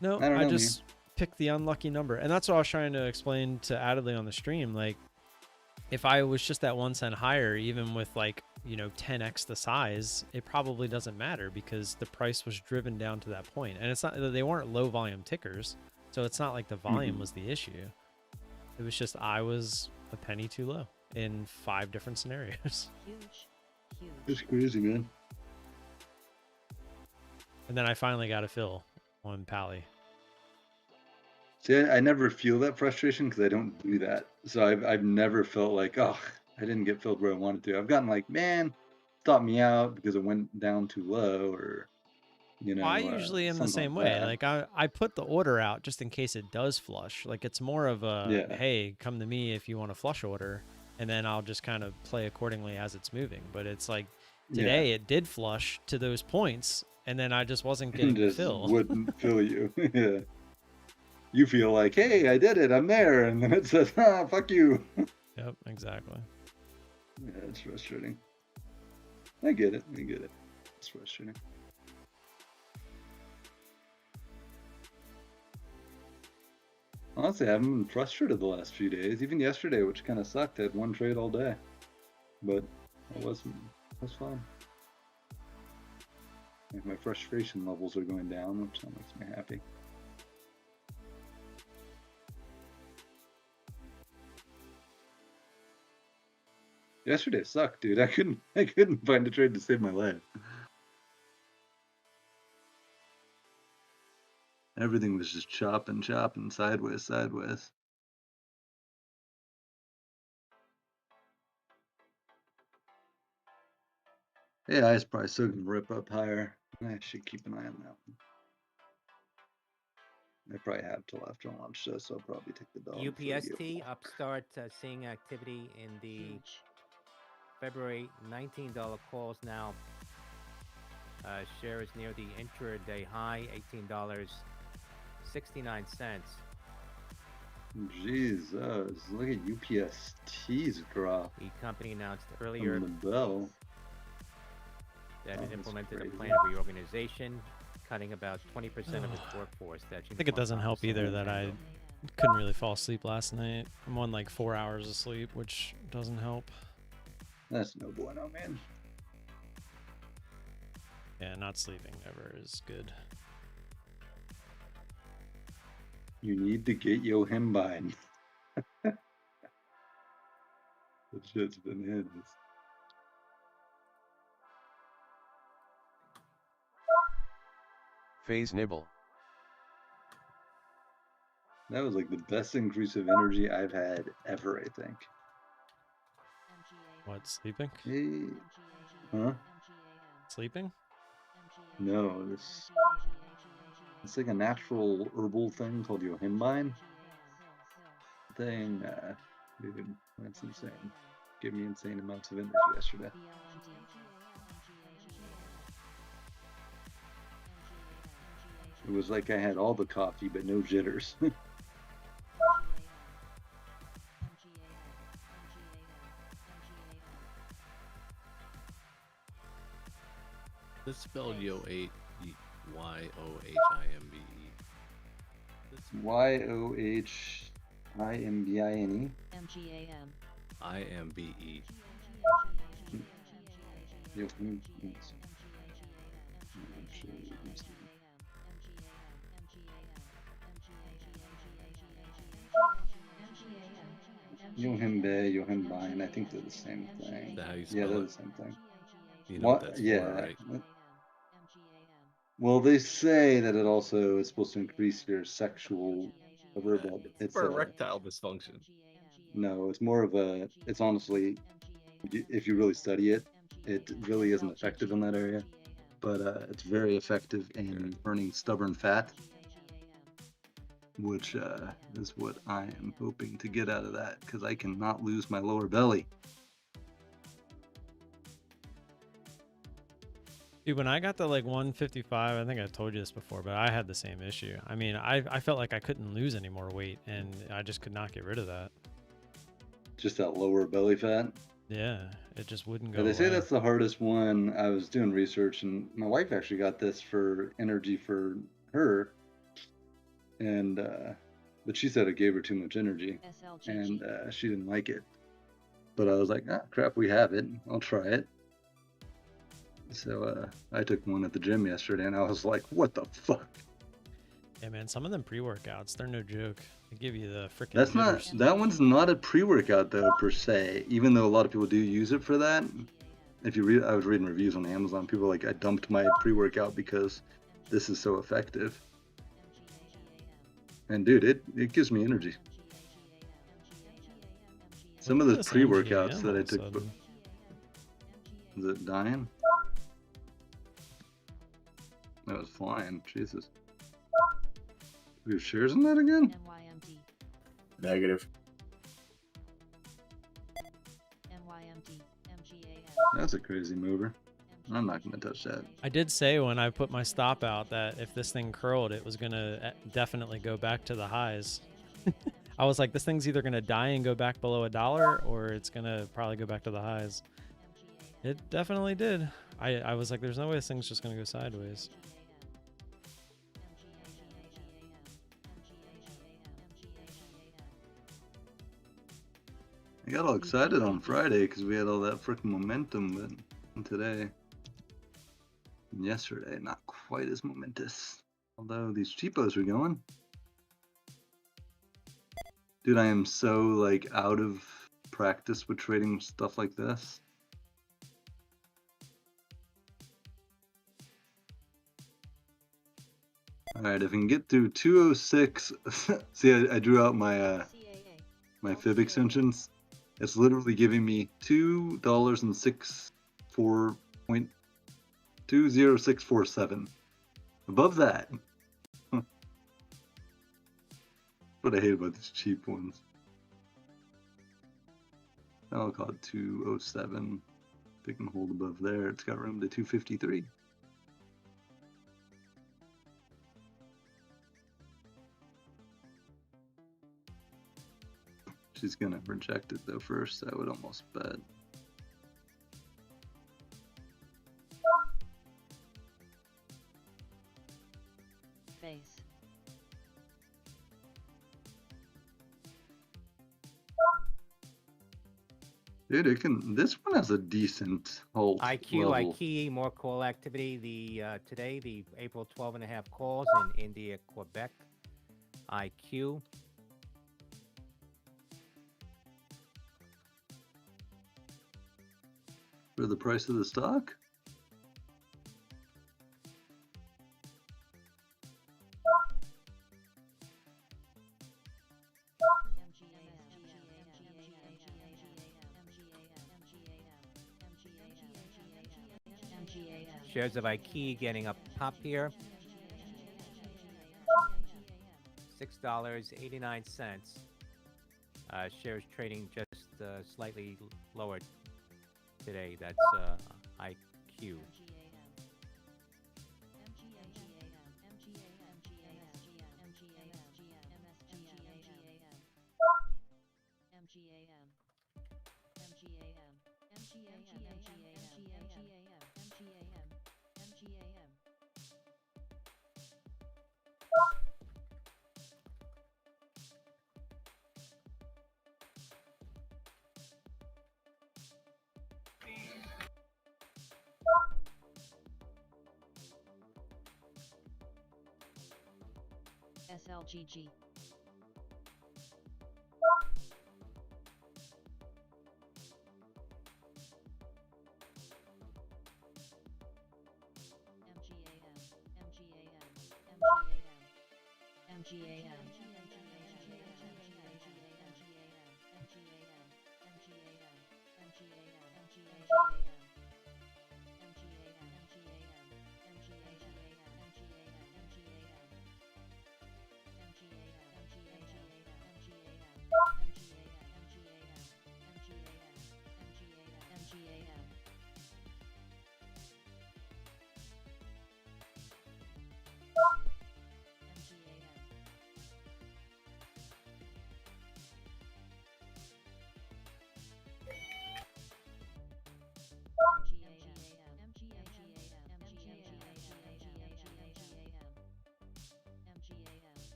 No, I don't know, just pick the unlucky number. And that's what I was trying to explain to Adley on the stream. Like, if I was just that 1 cent higher, even with like, you know, 10x the size, it probably doesn't matter because the price was driven down to that point. And it's not, they weren't low volume tickers. So it's not like the volume was the issue. It was just I was a penny too low in 5 different scenarios. It's crazy, man. And then I finally got a fill on Pally. See, I never feel that frustration because I don't do that. So I've never felt like, oh, I didn't get filled where I wanted to. I've gotten like, man, stop me out because it went down too low, or you know. I usually am the same way. that. Like I put the order out just in case it does flush. Like it's more of a hey, come to me if you want a flush order, and then I'll just kind of play accordingly as it's moving. But it's like today it did flush to those points, and then I just wasn't getting the fill. Wouldn't fill you. Yeah. You feel like, hey, I did it, I'm there, and then it says, ah, fuck you. Yep, exactly. Yeah, it's frustrating. I get it. It's frustrating. Honestly, I haven't been frustrated the last few days. Even yesterday, which kind of sucked. I had 1 trade all day, but it was fun. Like my frustration levels are going down, which makes me happy. Yesterday sucked, dude. I couldn't find a trade to save my life. Everything was just chopping sideways. AI is probably still gonna rip up higher. I should keep an eye on that one. I probably have till after launch, so I'll probably take the dog. UPST upstart seeing activity in the February $19 calls now. Share is near the intraday high, $18.69. Jesus, look at UPST's drop. The company announced earlier the bell that it implemented a plan of reorganization, cutting about 20% of its workforce. I think it doesn't help either that I couldn't really fall asleep last night. I'm on like 4 hours of sleep, which doesn't help. That's no bueno, man. Yeah, not sleeping ever is good. You need to get your Himbine. That shit's been his. Phase nibble. That was like the best increase of energy I've had ever, I think. What, sleeping? Hey. Huh? Sleeping? No, it's like a natural herbal thing called yohimbine. Dude, that's insane. Gave me insane amounts of energy yesterday. It was like I had all the coffee but no jitters. This spelled Yo8 YOHIMBE. YOHIMBINE. MGAM. IMBE. Yohimbine, I think they're the same thing. Is that how you Yeah, spell they're it? the same thing. You know what that's yeah. for, right? Well, they say that it also is supposed to increase your sexual verbal. It's for erectile dysfunction. No, it's more of a. It's honestly, if you really study it, it really isn't effective in that area, but it's very effective in burning stubborn fat, which is what I am hoping to get out of that, because I cannot lose my lower belly. Dude, when I got to like 155, I think I told you this before, but I had the same issue. I mean, I felt like I couldn't lose any more weight, and I just could not get rid of that. Just that lower belly fat? Yeah, it just wouldn't go They say away. that's the hardest one. I was doing research, and my wife actually got this for energy for her, and but she said it gave her too much energy, SLGG. and she didn't like it. But I was like, ah, crap, we have it. I'll try it. So I took one at the gym yesterday, and I was like, what the fuck? Yeah, man, some of them pre-workouts, they're no joke. They give you the freaking That's not, jitters. that one's not a pre-workout though, per se, even though a lot of people do use it for that. If you read, I was reading reviews on Amazon, people are like, I dumped my pre-workout because this is so effective. And dude, it gives me energy. Some of Look those at this pre-workouts MGAM that all I of a took, sudden. is it dying? That was flying, Jesus. We have shares in that again? NYMD. Negative. NYMD. MGAM. That's a crazy mover. I'm not gonna touch that. I did say when I put my stop out that if this thing curled, it was gonna definitely go back to the highs. I was like, this thing's either gonna die and go back below $1, or it's gonna probably go back to the highs. It definitely did. I was like, there's no way this thing's just gonna go sideways. I got all excited on Friday because we had all that freaking momentum, but today and yesterday, not quite as momentous. Although these cheapos are going. Dude, I am so like out of practice with trading stuff like this. Alright, if I can get through 206, see I drew out my my fib extensions. It's literally giving me $2.0647. Above that. What I hate about these cheap ones. I'll call it 207. If it can hold above there, it's got room to 253. She's gonna reject it though first, I would almost bet. Face. Dude, it can. This one has a decent hold IQ, level. IKE, more call activity. The today, the April 12.5 calls in India, Quebec. IQ. For the price of the stock? Shares of IKE getting a pop here. $6.89. Shares trading just slightly lower today. That's IQ. SLGG.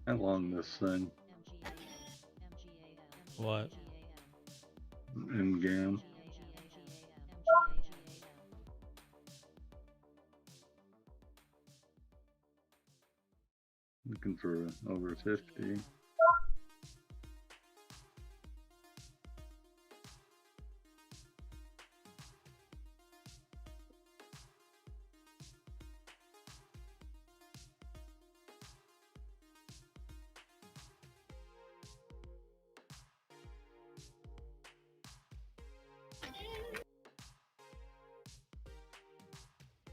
How long this thing? What? MGAM. Looking for over 50.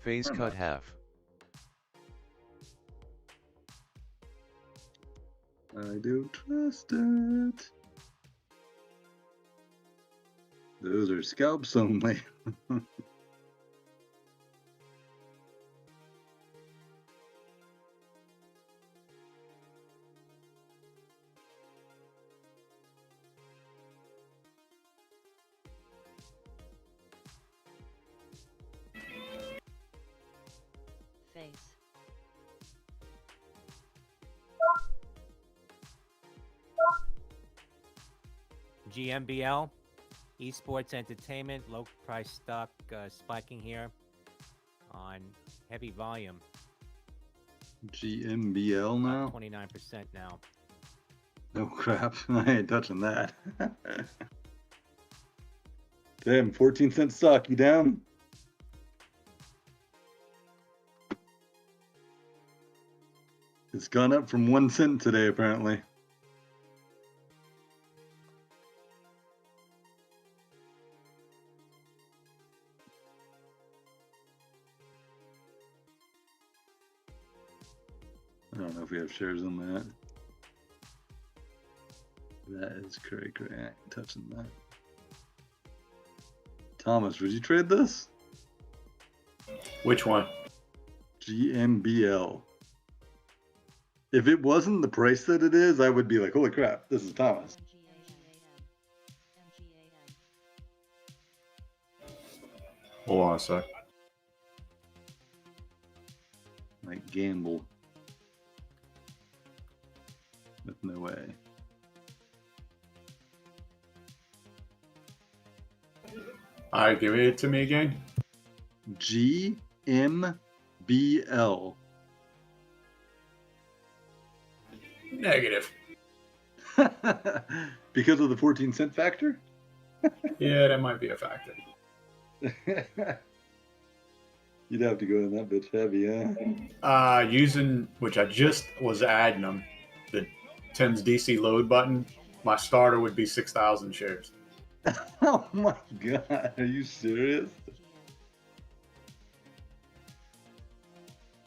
Phase cut half. I don't trust it. Those are scalps only. Face. GMBL, esports entertainment, low price stock spiking here on heavy volume. GMBL now? 29% now. Oh crap, I ain't touching that. Damn, 14-cent stock, you down? It's gone up from 1 cent today, apparently. I don't know if we have shares on that. That is cray. I ain't touching that. Thomas, would you trade this? Which one? GMBL. If it wasn't the price that it is, I would be like, holy crap, this is Thomas. Hold on a sec. Like gamble. With no way. All right, give it to me again. GMBL. Negative. Because of the 14-cent factor? Yeah, that might be a factor. You'd have to go in that bitch heavy, huh? Using, which I just was adding them, the 10's DC load button, my starter would be 6,000 shares. Oh my god, are you serious?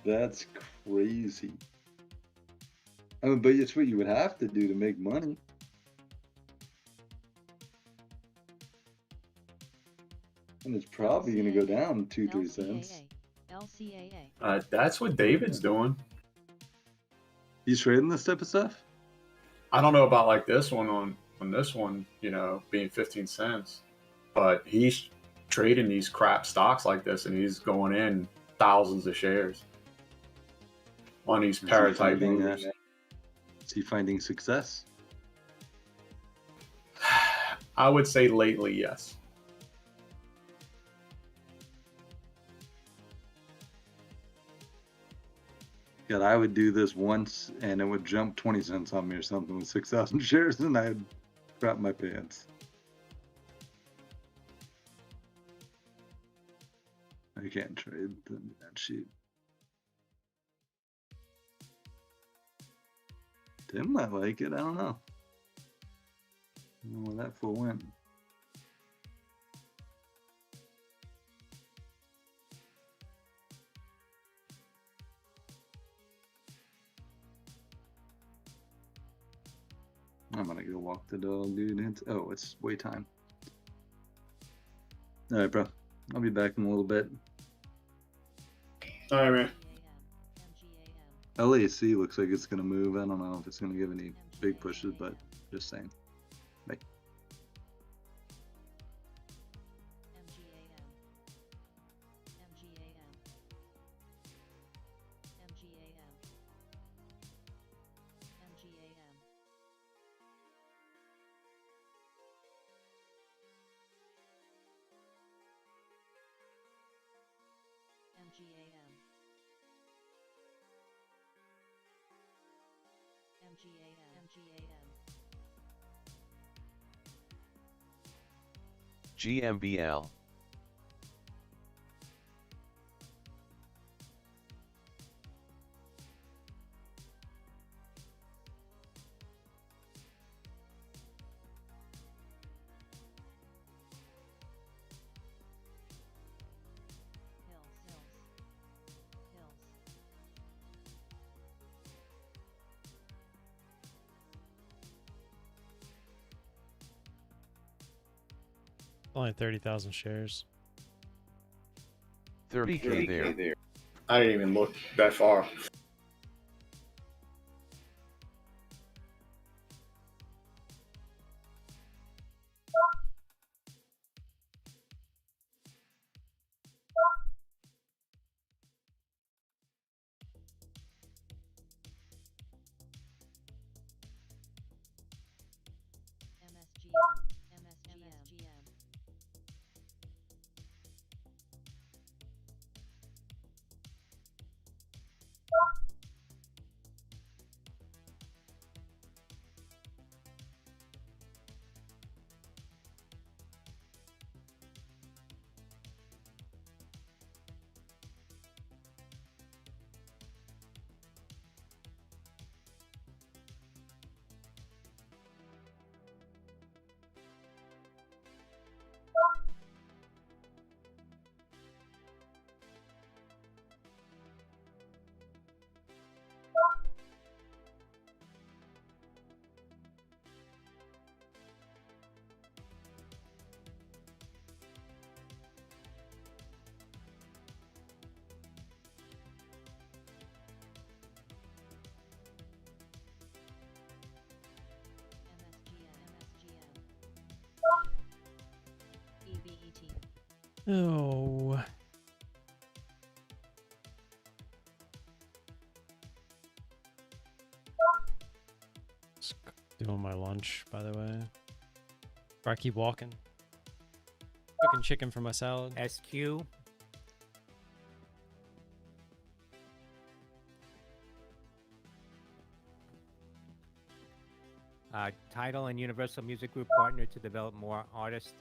That's crazy. I mean, but it's what you would have to do to make money. And it's probably going to go down 2-3 cents. That's what David's doing. He's trading this type of stuff? I don't know about like this one on this one, you know, being 15 cents, but he's trading these crap stocks like this and he's going in thousands of shares on these paratype movers. Is he finding success? I would say lately, yes. God, I would do this once and it would jump 20 cents on me or something with 6,000 shares and I'd crap my pants. I can't trade that sheet. Tim might like it, I don't know. I don't know where that fool went. I'm gonna go walk the dog, dude. Oh, it's way time. All right, bro. I'll be back in a little bit. All right, man. LAC looks like it's gonna move. I don't know if it's gonna give any big pushes, but just saying. Bye. MGAM, MGAM, GMBL. Only 30,000 shares. 30K there. I didn't even look that far. MSGM. Oh. Just doing my lunch, by the way. Or I keep walking. Cooking chicken for my salad. SQ. Tidal and Universal Music Group partner to develop more artist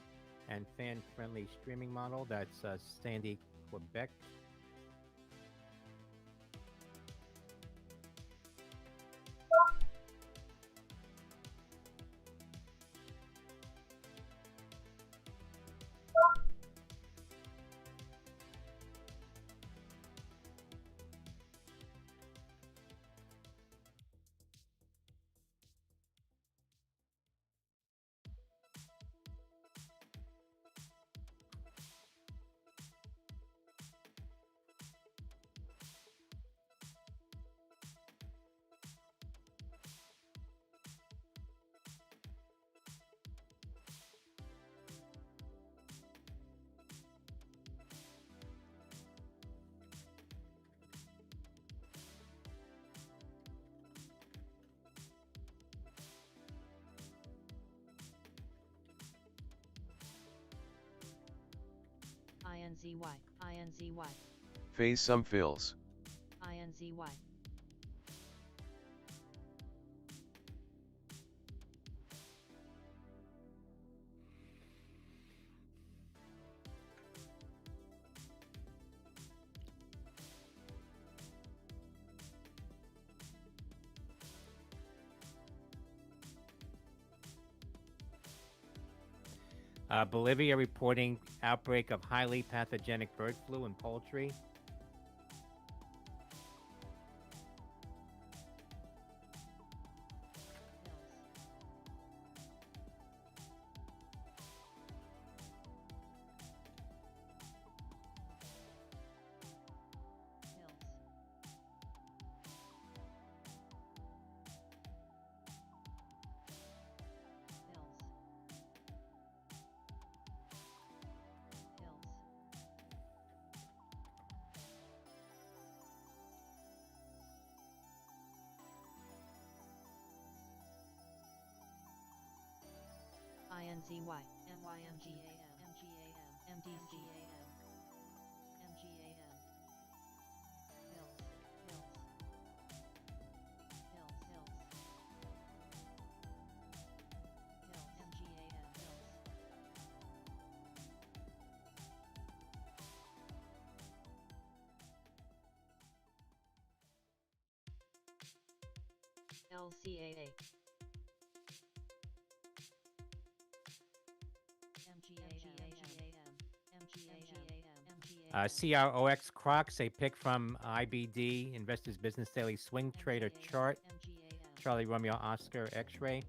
and fan-friendly streaming model. That's Sandy, Quebec. INZY. Phase some fills. INZY. Bolivia reporting outbreak of highly pathogenic bird flu in poultry. INZY, NYMGAM, MGAM, MDCAM, MGAM. LCAA. CROX Crocs, a pick from IBD, Investors Business Daily Swing Trader Chart. Charlie Romeo Oscar X-Ray.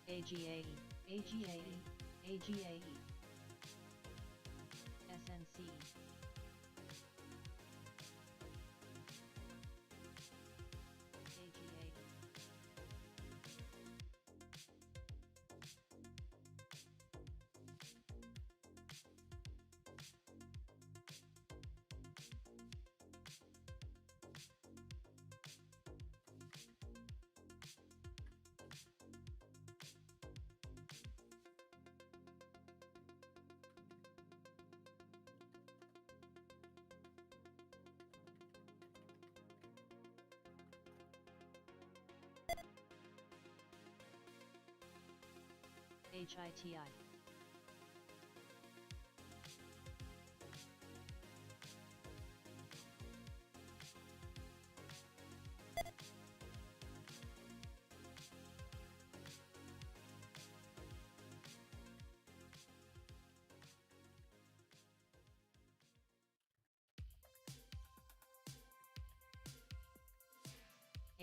AGAE, AGAE, AGAE, SNC,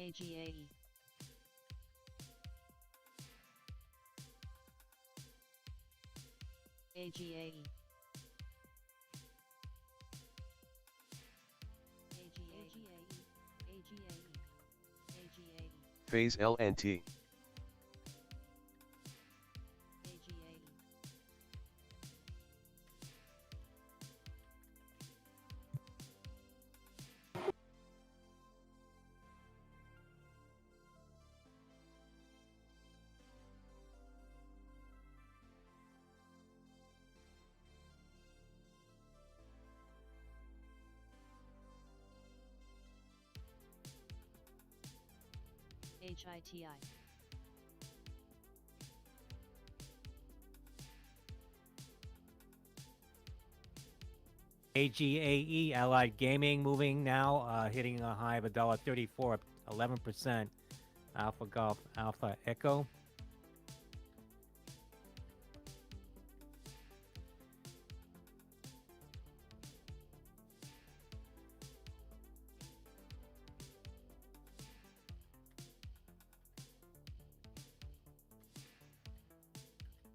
AGAE, HITI. AGAE. AGAE. Phase LNT. HITI. AGAE, Allied Gaming, moving now, hitting a high of $1.34, up 11%. Alpha Golf, Alpha Echo.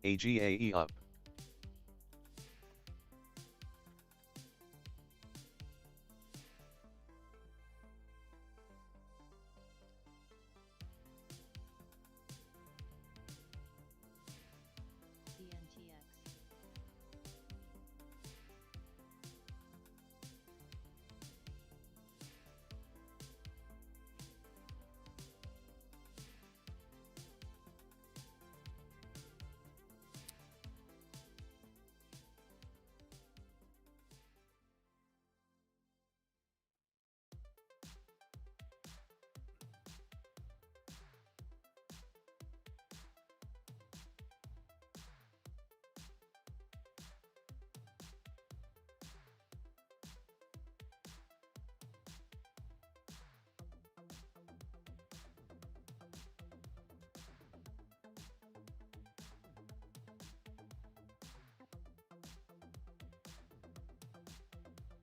AGAE up. CNTX.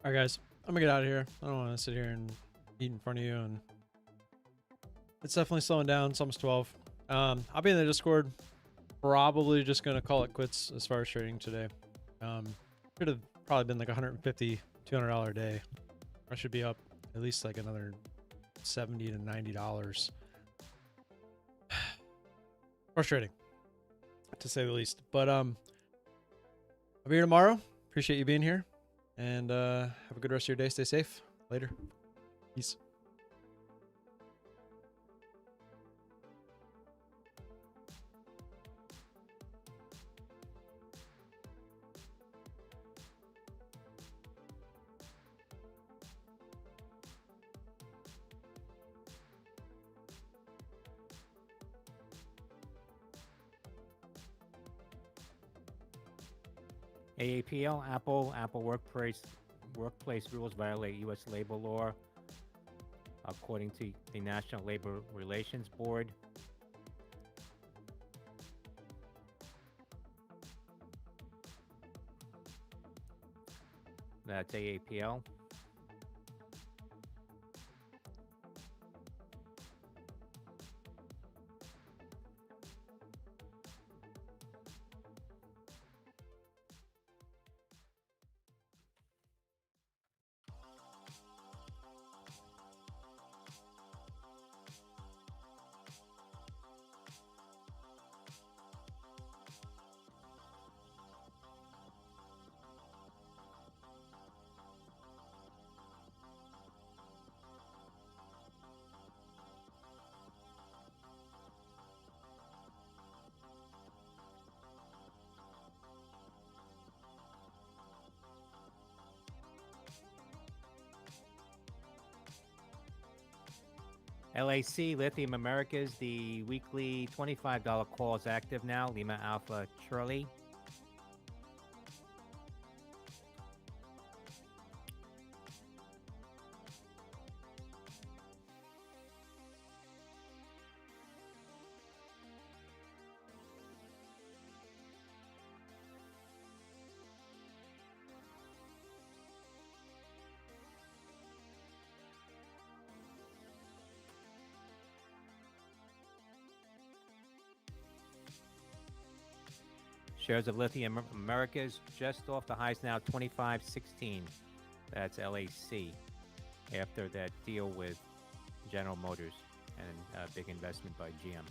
All right, guys, I'm gonna get out of here. I don't want to sit here and eat in front of you, and it's definitely slowing down. It's almost 12. I'll be in the Discord. Probably just gonna call it quits as far as trading today. Could have probably been like $150, $200 a day. I should be up at least like another $70 to $90. Frustrating, to say the least. But I'll be here tomorrow. Appreciate you being here. And have a good rest of your day. Stay safe. Later. Peace. AAPL, Apple workplace rules violate U.S. labor law, according to the National Labor Relations Board. That's AAPL. LAC, Lithium Americas, the weekly $25 call is active now. Lima Alpha Charlie. Shares of Lithium Americas just off the highs now, 25.16. That's LAC after that deal with General Motors and a big investment by GM.